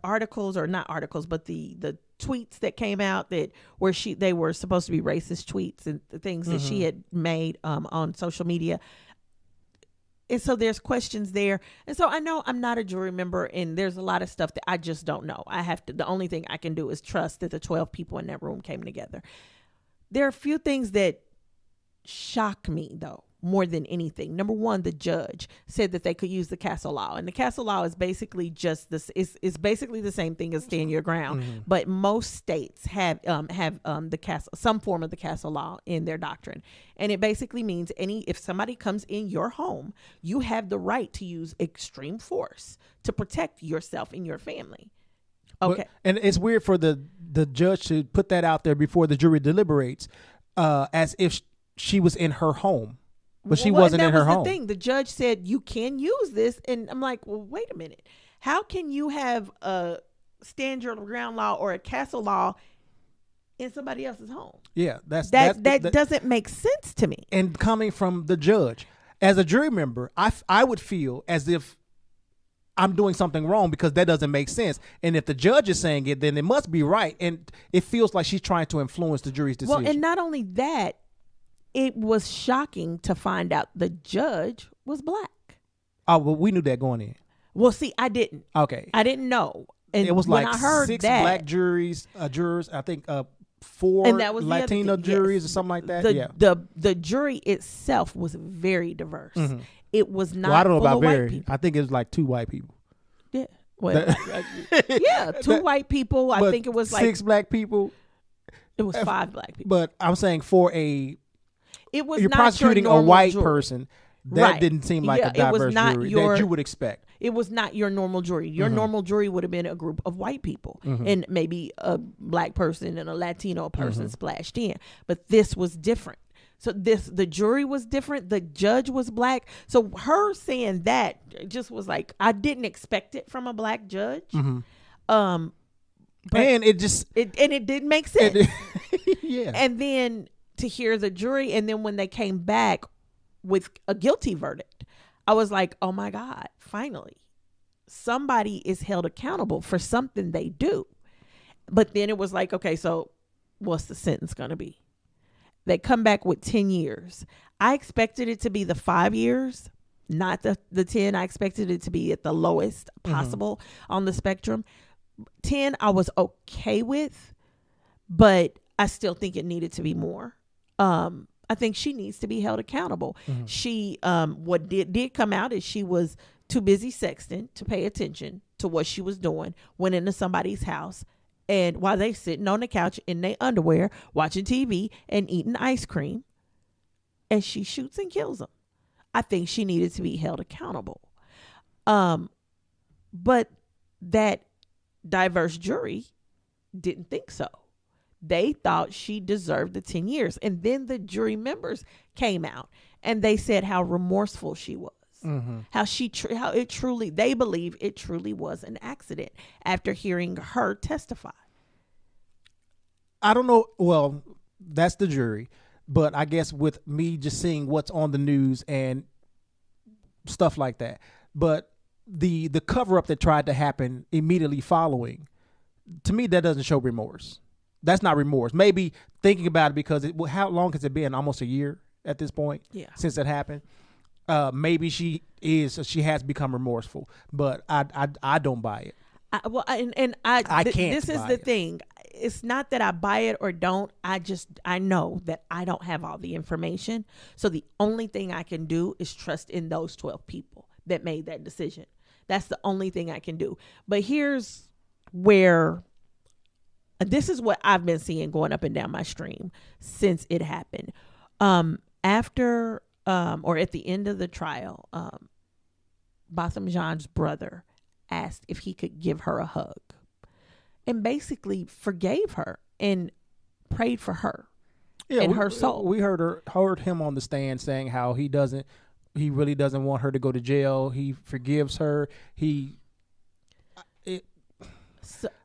articles, or not articles, but the tweets that came out where they were supposed to be racist tweets and the things that she had made on social media. And so there's questions there. And so I know I'm not a jury member, and there's a lot of stuff that I just don't know. The only thing I can do is trust that the 12 people in that room came together. There are a few things that shock me, though, more than anything. Number one, the judge said that they could use the castle law, and the castle law is basically just this. Is basically the same thing as stand your ground, but most states have the castle, some form of the castle law in their doctrine, and it basically means if somebody comes in your home, you have the right to use extreme force to protect yourself and your family. Okay, and it's weird for the judge to put that out there before the jury deliberates, as if she was in her home. But she wasn't in her home. The thing. The judge said you can use this, and I'm like, well, wait a minute. How can you have a stand your ground law or a castle law in somebody else's home? Yeah, that doesn't make sense to me. And coming from the judge, as a jury member, I would feel as if I'm doing something wrong because that doesn't make sense. And if the judge is saying it, then it must be right. And it feels like she's trying to influence the jury's decision. Well, and not only that. It was shocking to find out the judge was black. Oh, well, we knew that going in. Well, see, I didn't. Okay. I didn't know. And it was when like I heard 6 that, black jurors, I think 4 Latino juries or something like that. The jury itself was very diverse. Mm-hmm. It was not I don't know full about of very. white people. I think it was like 2 white people. Yeah. Well, 2 white people. I think it was like 6 black people. It was 5 black people. But I'm saying you're not prosecuting a white jury. person. That didn't seem like a diverse jury that you would expect. It was not your normal jury. Your normal jury would have been a group of white people and maybe a black person and a Latino person splashed in. But this was different. So the jury was different. The judge was black. So her saying that just was like, I didn't expect it from a black judge. And it didn't make sense. Yeah. And then to hear the jury, and then when they came back with a guilty verdict, I was like, oh my God, finally, somebody is held accountable for something they do. But then it was like, okay, so what's the sentence going to be? They come back with 10 years. I expected it to be the 5 years, not the 10. I expected it to be at the lowest possible on the spectrum. 10 I was okay with, but I still think it needed to be more. I think she needs to be held accountable. She what did come out is she was too busy sexting to pay attention to what she was doing, went into somebody's house, and while they sitting on the couch in their underwear watching TV and eating ice cream, and she shoots and kills them. I think she needed to be held accountable. But that diverse jury didn't think so. They thought she deserved the 10 years. And then the jury members came out and they said how remorseful she was. How they believe it truly was an accident after hearing her testify. I don't know. Well, that's the jury. But I guess with me just seeing what's on the news and stuff like that. But the cover up that tried to happen immediately following, to me, that doesn't show remorse. That's not remorse. Maybe thinking about it because how long has it been? Almost a year at this point since it happened. Maybe she has become remorseful, but I don't buy it. I can't. This is the thing. It's not that I buy it or don't. I know that I don't have all the information. So the only thing I can do is trust in those 12 people that made that decision. That's the only thing I can do. But here's where this is what I've been seeing going up and down my stream since it happened. After or at the end of the trial, Botham Jean's brother asked if he could give her a hug and basically forgave her and prayed for her and her soul. We heard him on the stand saying how he really doesn't want her to go to jail. He forgives her.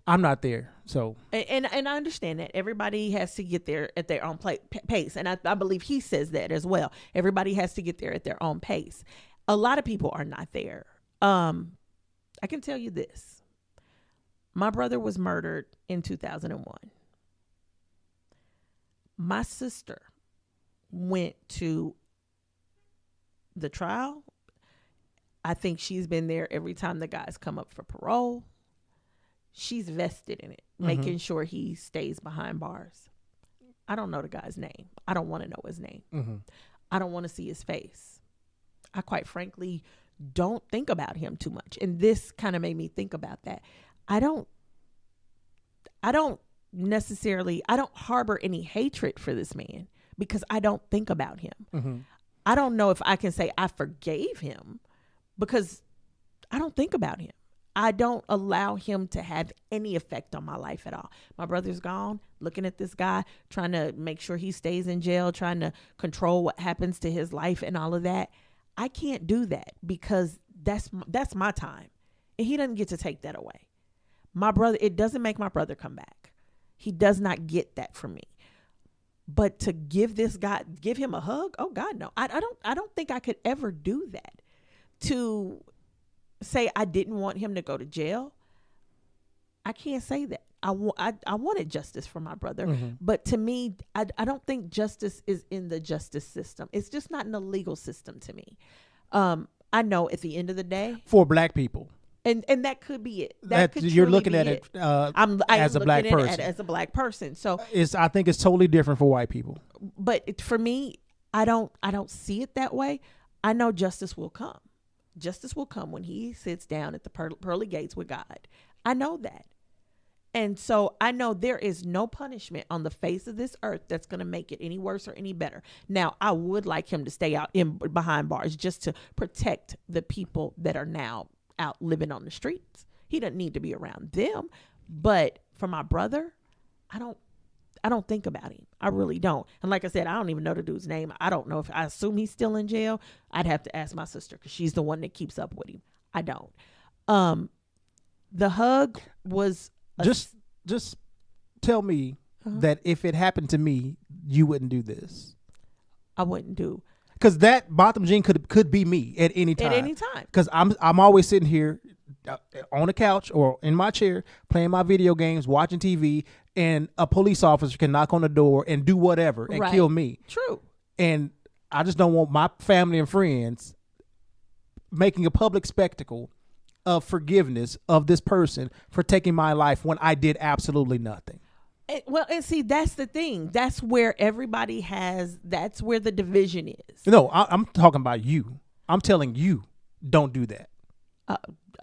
I'm not there. So and I understand that everybody has to get there at their own pace. And I believe he says that as well. Everybody has to get there at their own pace. A lot of people are not there. I can tell you this. My brother was murdered in 2001. My sister went to the trial. I think she's been there every time the guys come up for parole. She's vested in it, making sure he stays behind bars. I don't know the guy's name. I don't want to know his name. I don't want to see his face. I quite frankly don't think about him too much. And this kind of made me think about that. I don't harbor any hatred for this man because I don't think about him. I don't know if I can say I forgave him because I don't think about him. I don't allow him to have any effect on my life at all. My brother's gone, looking at this guy, trying to make sure he stays in jail, trying to control what happens to his life and all of that. I can't do that because that's my time. And he doesn't get to take that away. My brother, it doesn't make my brother come back. He does not get that from me. But to give him a hug, oh God, no. I don't think I could ever do that. To say I didn't want him to go to jail, I can't say that. I wanted justice for my brother, but to me, I don't think justice is in the justice system. It's just not in the legal system to me. I know at the end of the day, for black people, and that could be it. That you're looking at it as a black person. As a black person, so I think it's totally different for white people. But for me, I don't see it that way. I know justice will come. Justice will come when he sits down at the pearly gates with God. I know that. And so I know there is no punishment on the face of this earth that's going to make it any worse or any better. Now, I would like him to stay out behind bars just to protect the people that are now out living on the streets. He doesn't need to be around them. But for my brother, I don't think about him. I really don't. And like I said, I don't even know the dude's name. I don't know I assume he's still in jail. I'd have to ask my sister because she's the one that keeps up with him. I don't. The hug was just tell me that if it happened to me, you wouldn't do this. I wouldn't do. Because that Botham Jean could be me at any time. At any time. Because I'm always sitting here on the couch or in my chair playing my video games, watching TV, and a police officer can knock on the door and do whatever and kill me. True. And I just don't want my family and friends making a public spectacle of forgiveness of this person for taking my life when I did absolutely nothing. And see, that's the thing. That's where that's where the division is. No, I'm talking about you. I'm telling you, don't do that.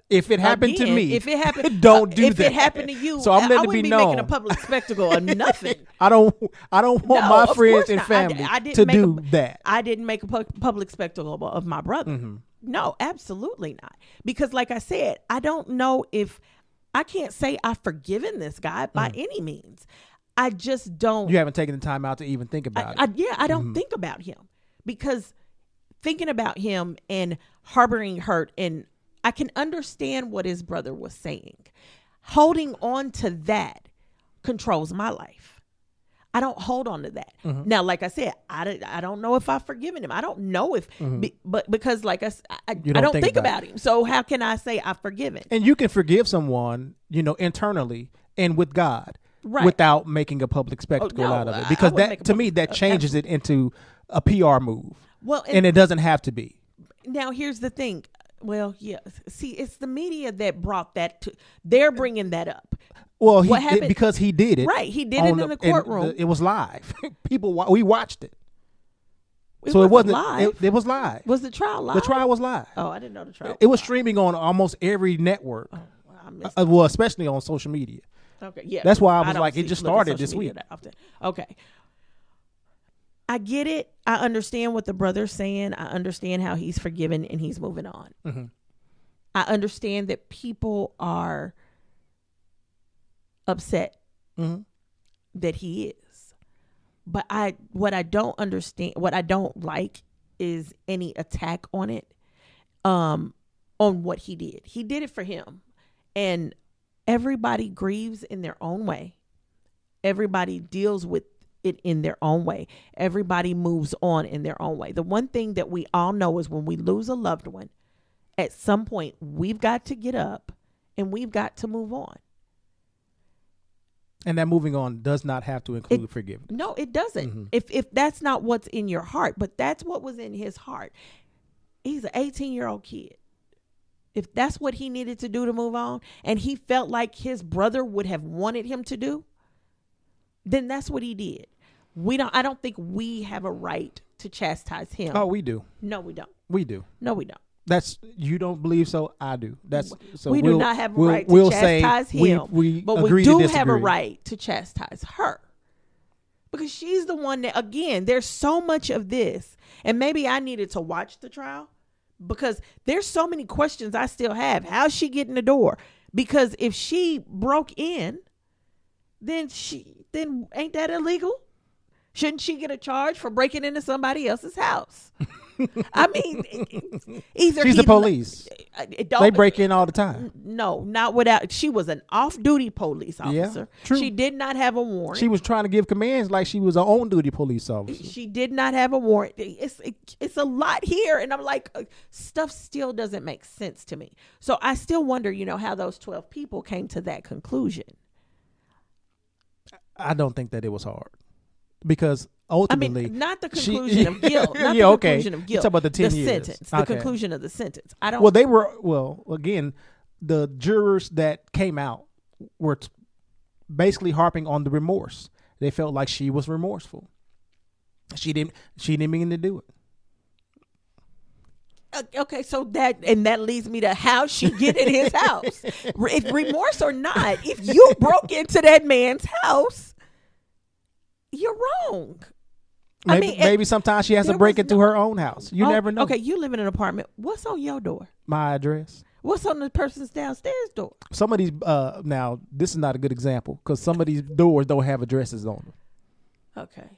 If it happened to me, if it happened, don't do that. If it happened to you, so I'm letting it be known. Making a public spectacle of nothing. I don't want my friends and family to do that. I didn't make a public spectacle of my brother. Mm-hmm. No, absolutely not. Because like I said, I don't know if I can't say I've forgiven this guy by any means. I just don't. You haven't taken the time out to even think about it. I don't think about him, because thinking about him and harboring hurt, and I can understand what his brother was saying. Holding on to that controls my life. I don't hold on to that. Mm-hmm. Now, like I said, I don't know if I've forgiven him. I don't know if, but because like I don't think about him. So how can I say I've forgiven? And you can forgive someone, internally and with God, without making a public spectacle out of it. Because that, to me, that changes it into a PR move. Well, and it doesn't have to be. Now, here's the thing. Well, yeah. See, it's the media that brought that to. They're bringing that up. Well, because he did it. Right, he did it in the courtroom. It was live. We watched it. It wasn't live. It was live. Was the trial live? The trial was live. Oh, I didn't know the trial. It was streaming on almost every network. Oh, well, I missed well, especially on social media. Okay, yeah. That's why I was like, it just started this week. Okay. I get it. I understand what the brother's saying. I understand how he's forgiven and he's moving on. Mm-hmm. I understand that people are upset that he is. But what I don't understand, what I don't like is any attack on it, on what he did. He did it for him. And everybody grieves in their own way. Everybody deals with it in their own way. Everybody moves on in their own way. The one thing that we all know is when we lose a loved one, at some point we've got to get up and we've got to move on. And that moving on does not have to include forgiveness. No, it doesn't. Mm-hmm. If that's not what's in your heart, but that's what was in his heart. He's an 18-year-old kid. If that's what he needed to do to move on, and he felt like his brother would have wanted him to do, then that's what he did. I don't think we have a right to chastise him. Oh, we do. No, we don't. We do. No, we don't. You don't believe so? I do. We do not have a right to chastise him. But we do have a right to chastise her. Because she's the one that, again, there's so much of this. And maybe I needed to watch the trial, because there's so many questions I still have. How's she get in the door? Because if she broke in, then ain't that illegal? Shouldn't she get a charge for breaking into somebody else's house? I mean, either she's the police. They break in all the time. No, not without. She was an off-duty police officer. Yeah, true. She did not have a warrant. She was trying to give commands like she was an on-duty police officer. She did not have a warrant. It's a lot here, and I'm like, stuff still doesn't make sense to me. So I still wonder, how those 12 people came to that conclusion. I don't think that it was hard, because ultimately, not the conclusion of guilt. Not the conclusion of guilt. You're talking about the 10 years. Sentence. The conclusion of the sentence. I don't. Well, they were. Well, again, the jurors that came out were basically harping on the remorse. They felt like she was remorseful. She didn't mean to do it. Okay, so that leads me to how she get in his house. If remorse or not, if you broke into that man's house, you're wrong. Maybe sometimes she has to break into her own house. You never know. Okay, you live in an apartment. What's on your door? My address. What's on the person's downstairs door? Some of these, now, this is not a good example, because some of these doors don't have addresses on them. Okay.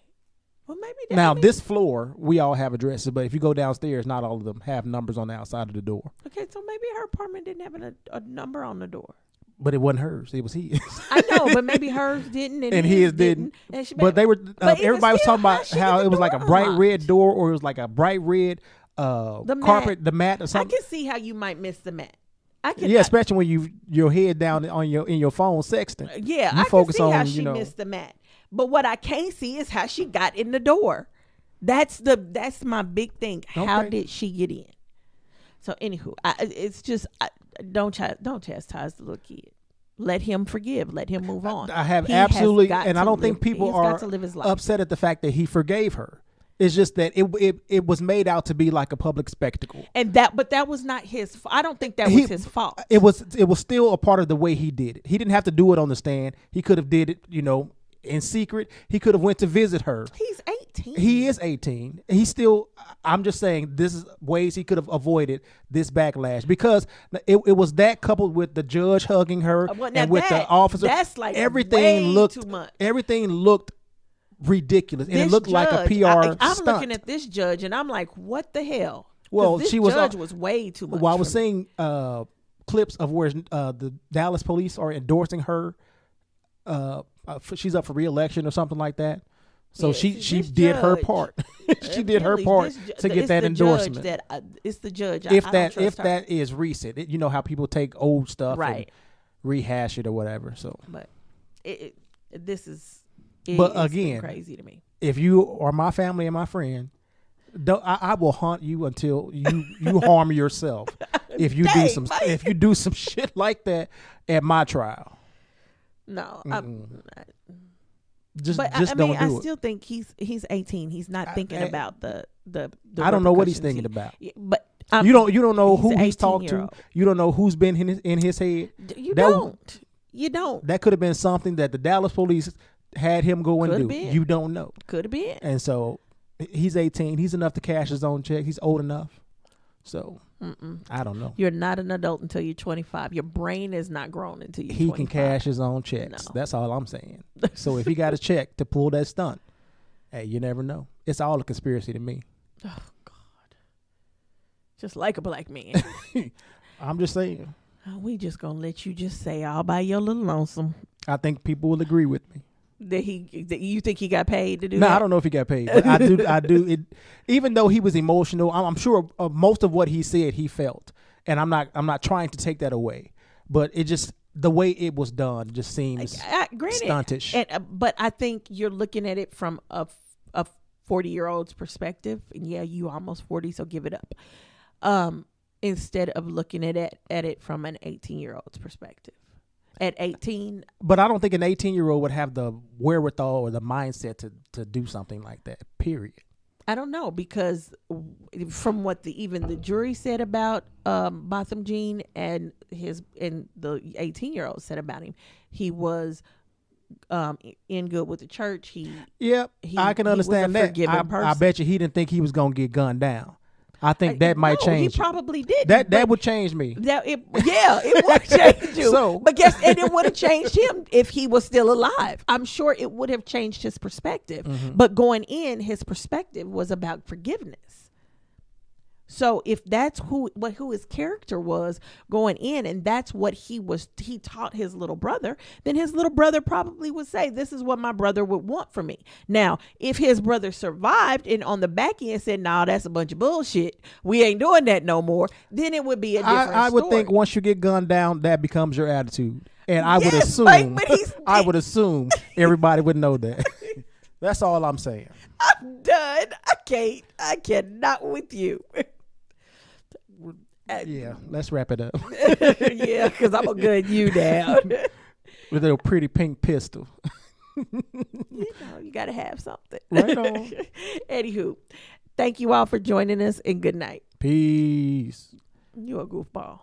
Well, maybe this floor, we all have addresses, but if you go downstairs, not all of them have numbers on the outside of the door. Okay, so maybe her apartment didn't have a number on the door. But it wasn't hers. It was his. I know, but maybe hers didn't, and his didn't. But they were. Everybody was talking about how it was like a bright red door, or it was like a bright red carpet, the mat or something. I can see how you might miss the mat. Especially when your head down on in your phone sexting. Yeah, you I focus can see how on, she missed the mat. But what I can't see is how she got in the door. That's my big thing. Okay. How did she get in? So anywho, it's just don't chastise the little kid. Let him forgive. Let him move on. I have absolutely, and I don't think people are upset at the fact that he forgave her. It's just that it was made out to be like a public spectacle, but that was not his. I don't think that was his fault. It was still a part of the way he did it. He didn't have to do it on the stand. He could have did it, in secret. He could have went to visit her. He's 18. He is 18. He's still. I'm just saying this is ways he could have avoided this backlash, because it was that coupled with the judge hugging her and with the officer. That's like everything looked too much. Everything looked ridiculous, and it looked like a PR I'm stunt. looking at this judge and I'm like, what the hell? Well, this judge was way too much. Well, I was seeing clips of where the Dallas police are endorsing her. She's up for re-election or something like that. So she did her part. She did her part to get that endorsement. It's the judge. If that is recent, you know how people take old stuff and rehash it or whatever. So, but this is. But again, crazy to me. If you are my family and my friend, I will haunt you until you harm yourself. If you do some shit like that at my trial. No, just don't do it. I still think he's 18. He's not thinking about the I don't know what he's thinking about. But you don't know who he's talked to. You don't know who's been in his head. You don't. That could have been something that the Dallas police had him go and do. Been. You don't know. Could have been. And so he's 18. He's enough to cash his own check. He's old enough. So I don't know. You're not an adult until you're 25. Your brain is not grown until you're 25. He can cash his own checks. No. That's all I'm saying. So if he got a check to pull that stunt, hey, you never know. It's all a conspiracy to me. Oh, God. Just like a black man. I'm just saying. We just going to let you just say all by your little lonesome. I think people will agree with me. That you think he got paid to do that? No, I don't know if he got paid, but I do. It, even though he was emotional, I'm sure most of what he said he felt, and I'm not trying to take that away, but it just the way it was done just seems stuntish. But I think you're looking at it from a 40-year-old's perspective, and yeah, you almost 40, so give it up. Instead of looking at it from an 18-year-old's perspective. At 18, but I don't think an 18-year-old would have the wherewithal or the mindset to do something like that. Period. I don't know, because from what even the jury said about Botham Jean and the 18-year-old said about him, he was in good with the church. I can understand that. I bet you he didn't think he was gonna get gunned down. I think that might change. He probably did. That would change me. It would change you. And it would have changed him if he was still alive. I'm sure it would have changed his perspective. Mm-hmm. But going in, his perspective was about forgiveness. So if that's who his character was going in, and that's what he taught his little brother, then his little brother probably would say, this is what my brother would want from me. Now, if his brother survived and on the back end said, nah, that's a bunch of bullshit, we ain't doing that no more, then it would be a different story. I would think once you get gunned down, that becomes your attitude. And I would assume everybody would know that. That's all I'm saying. I'm done. I cannot with you. Yeah, let's wrap it up. Yeah, because I'm gonna gun you down with a pretty pink pistol. You gotta have something. Right on. Anywho, thank you all for joining us, and good night. Peace. You a goofball.